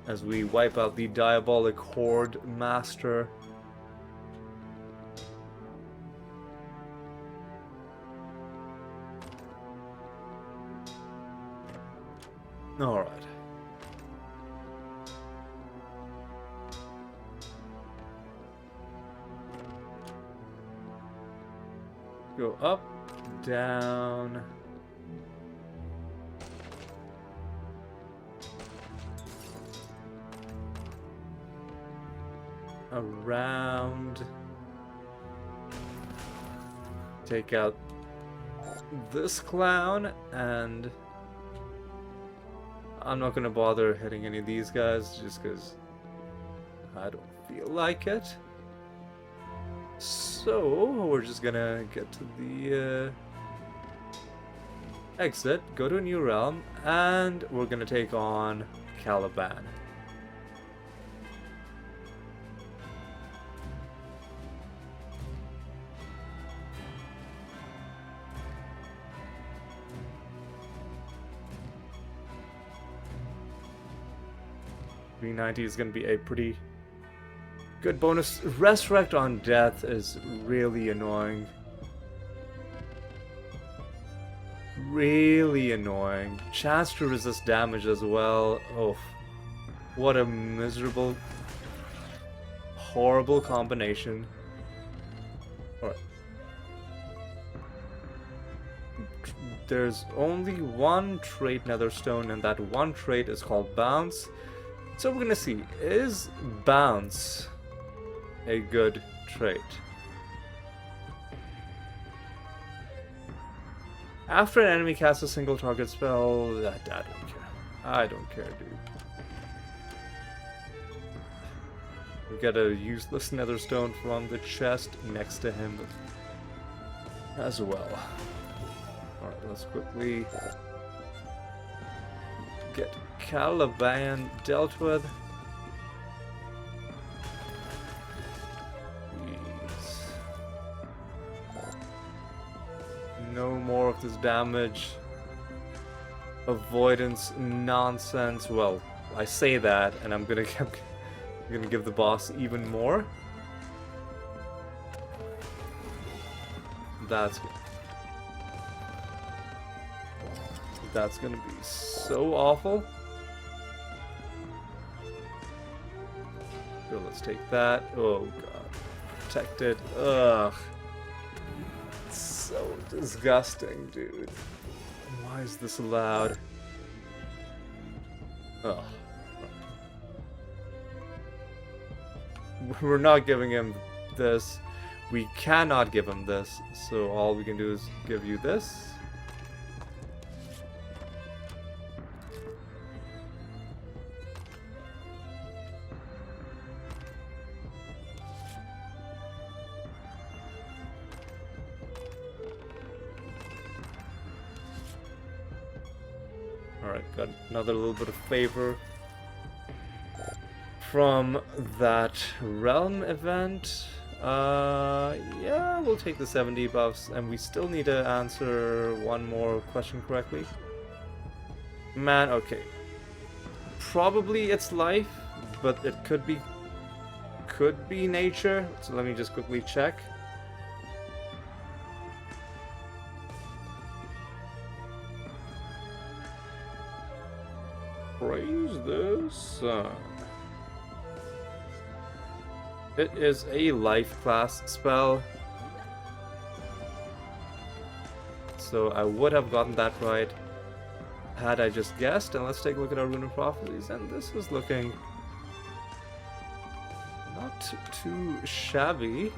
as we wipe out the Diabolic Horde Master. Alright. Go up, down. Around. Take out this clown, and I'm not gonna bother hitting any of these guys just because I don't feel like it. So we're just gonna get to the exit, go to a new realm, and we're gonna take on Caliban. $390 is going to be a pretty good bonus. Resurrect on death is really annoying. Really annoying. Chance to resist damage as well. Oh, what a miserable, horrible combination. Alright. There's only one trait Netherstone, and that one trait is called Bounce. So we're gonna see, is Bounce a good trait? After an enemy casts a single target spell, I don't care. I don't care, dude. We got a useless Netherstone from the chest next to him as well. Alright, let's quickly get Caliban dealt with. Please. No more of this damage. Avoidance nonsense. Well, I say that, and I'm gonna give the boss even more. That's gonna be so awful. So let's take that. Oh god. Protected. Ugh. It's so disgusting, dude. Why is this allowed? Ugh. We're not giving him this. We cannot give him this. So all we can do is give you this. Alright, got another little bit of favor from that realm event. Yeah, we'll take the 70 buffs, and we still need to answer one more question correctly. Man, okay. Probably it's life, but it could be nature. So let me just quickly check. Praise the sun. It is a life class spell. So I would have gotten that right. had I just guessed. And let's take a look at our Rune of Prophecies, and this is looking not too shabby.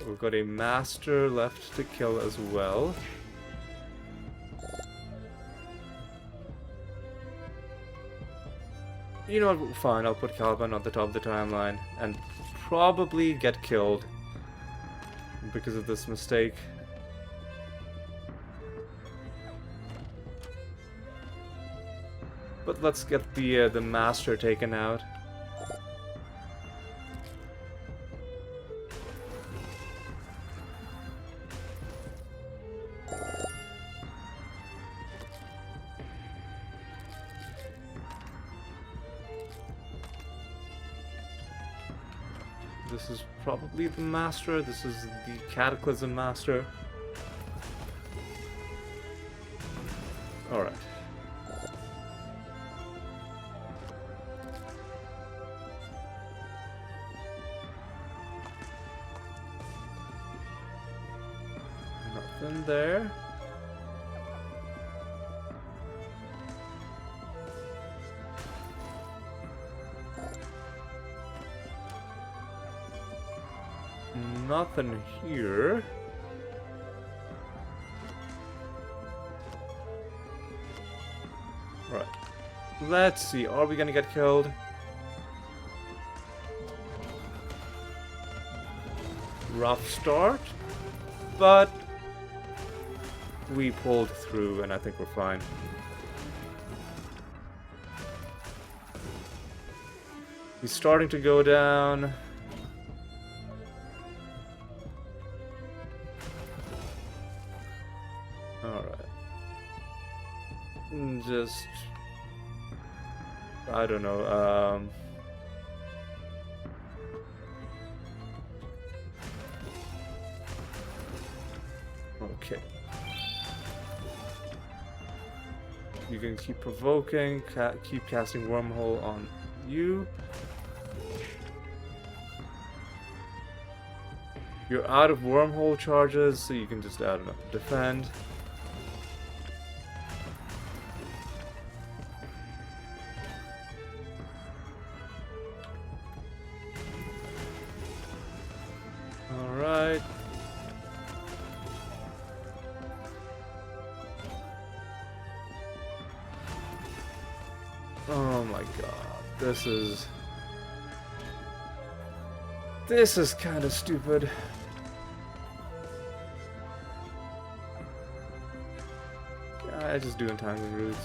We've got a master left to kill as well. You know what, fine, I'll put Caliban on the top of the timeline and probably get killed because of this mistake. But let's get the master taken out. This is probably the master. This is the Cataclysm master. Alright. Nothing there. Nothing here. Right. Let's see. Are we gonna get killed? Rough start, but we pulled through, and I think we're fine. He's starting to go down. Just, I don't know, okay. You can keep provoking, keep casting Wormhole on you. You're out of Wormhole charges, so you can just, I don't know, defend. Alright. Oh my god, this is kind of stupid. I just do entangling roots.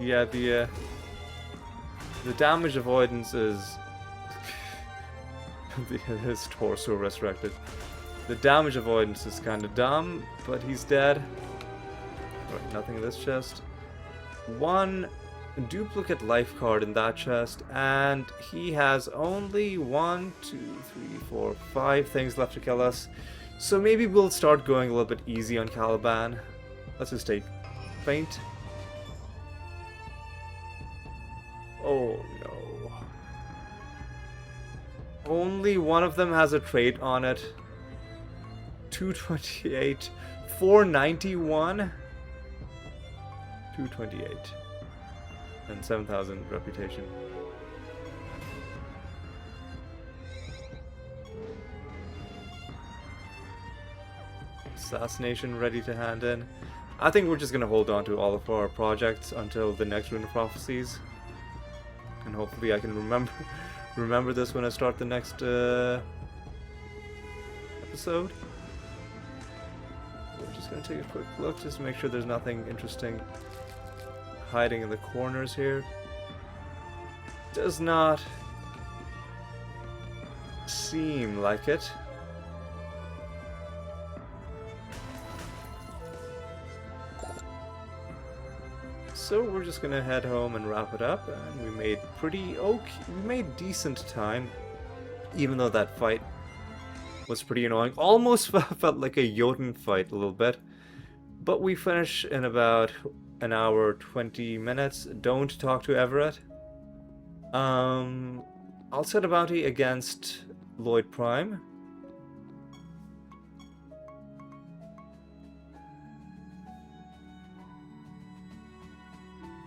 Yeah, the damage avoidance is his torso resurrected. The damage avoidance is kind of dumb, but he's dead. Right, nothing in this chest. One duplicate life card in that chest, and he has only 1, 2, 3, 4, 5 things left to kill us. So maybe we'll start going a little bit easy on Caliban. Let's just take Feint. Oh no. Only one of them has a trait on it. 228, 491, 228, and 7,000 reputation. Assassination ready to hand in. I think we're just gonna hold on to all of our projects until the next Rune of Prophecies, and hopefully I can remember this when I start the next episode. We're just gonna take a quick look just to make sure there's nothing interesting hiding in the corners here. Does not seem like it. So we're just gonna head home and wrap it up, and we made we made decent time, even though that fight was pretty annoying. Almost felt like a Jotun fight a little bit, But we finish in about an hour 20 minutes. Don't talk to Everett. I'll set a bounty against Lloyd Prime.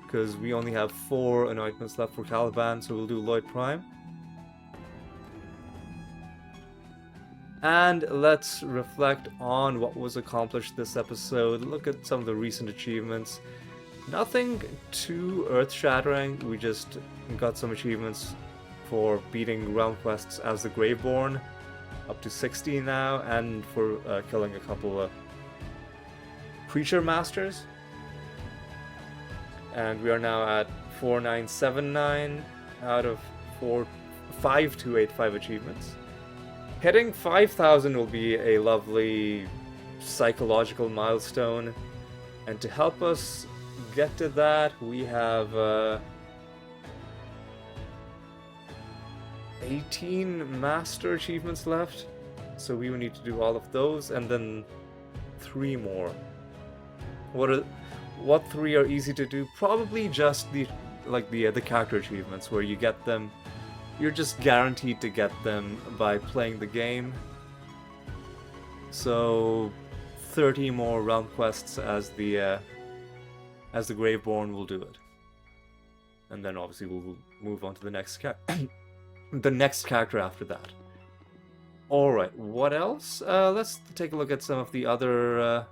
Because we only have 4 anointments left for Caliban, so we'll do Lloyd Prime. And let's reflect on what was accomplished this episode. Look at some of the recent achievements. Nothing too earth-shattering. We just got some achievements for beating realm quests as the Graveborn, up to 60 now, and for killing a couple of creature masters. And we are now at 4979 out of 5285 achievements. Hitting 5,000 will be a lovely psychological milestone, and to help us get to that, we have 18 master achievements left, so we will need to do all of those, and then 3 more. What 3 are easy to do? Probably just the character achievements, where you get them. You're just guaranteed to get them by playing the game. So 30 more realm quests as the Graveborn will do it. And then obviously we'll move on to the next the next character after that. Alright, what else? Let's take a look at some of the other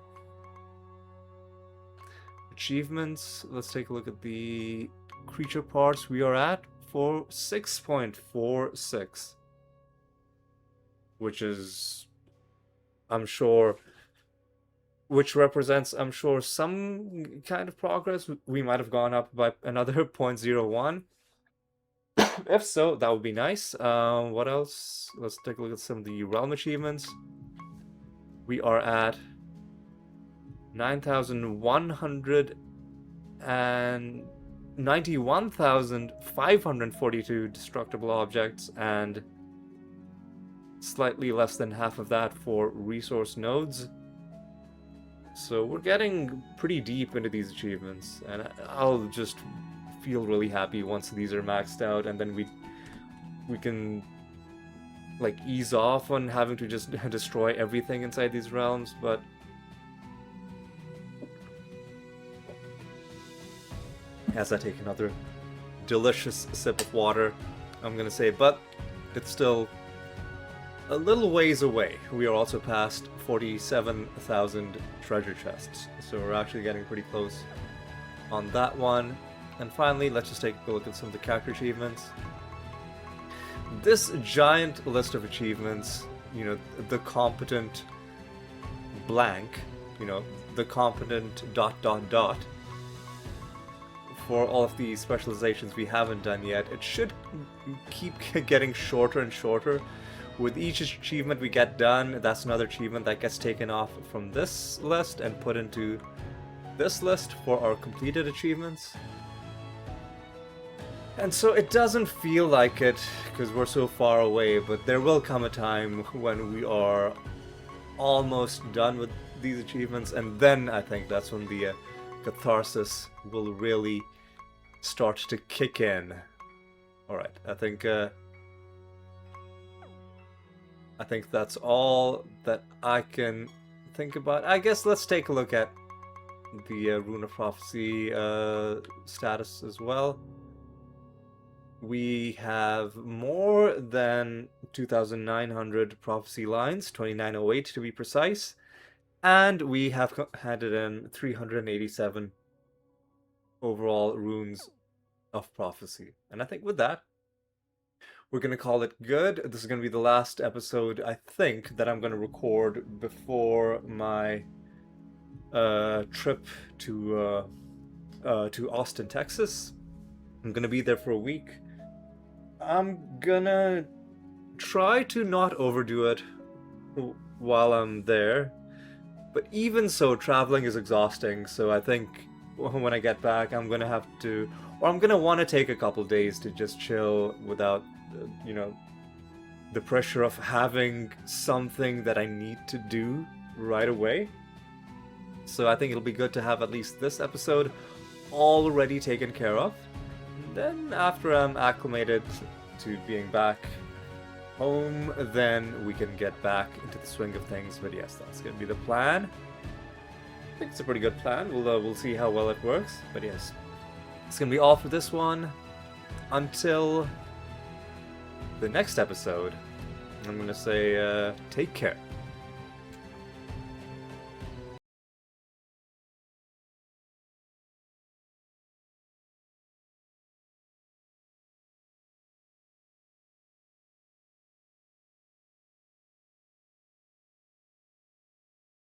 achievements. Let's take a look at the creature parts. We are at 6.46, which is, I'm sure, which represents, I'm sure, some kind of progress. We might have gone up by another 0.01. If so, that would be nice. What else? Let's take a look at some of the realm achievements. We are at 91,542 destructible objects, and slightly less than half of that for resource nodes. So we're getting pretty deep into these achievements, and I'll just feel really happy once these are maxed out, and then we can like ease off on having to just destroy everything inside these realms. But as I take another delicious sip of water, I'm gonna say, but it's still a little ways away. We are also past 47,000 treasure chests, so we're actually getting pretty close on that one. And finally, let's just take a look at some of the character achievements. This giant list of achievements, you know, the competent blank, you know, the competent ... for all of the specializations we haven't done yet, it should keep getting shorter and shorter. With each achievement we get done, that's another achievement that gets taken off from this list and put into this list for our completed achievements. And so it doesn't feel like it because we're so far away, but there will come a time when we are almost done with these achievements, and then I think that's when the catharsis will really start to kick in. Alright, I think that's all that I can think about. I guess let's take a look at the Rune of Prophecy status as well. We have more than 2,900 prophecy lines, 2,908 to be precise, and we have handed in 387 overall runes of prophecy. And I think with that, we're going to call it good. This is going to be the last episode, I think, that I'm going to record before my trip to Austin, Texas. I'm going to be there for a week. I'm gonna try to not overdo it while I'm there, but even so, traveling is exhausting, so I think when I get back, I'm gonna have to, or I'm gonna want to take a couple days to just chill without, you know, the pressure of having something that I need to do right away. So I think it'll be good to have at least this episode already taken care of. And then after I'm acclimated to being back home, then we can get back into the swing of things. But yes, that's going to be the plan. I think it's a pretty good plan. We'll see how well it works. But yes, it's going to be all for this one. Until the next episode, I'm going to say take care.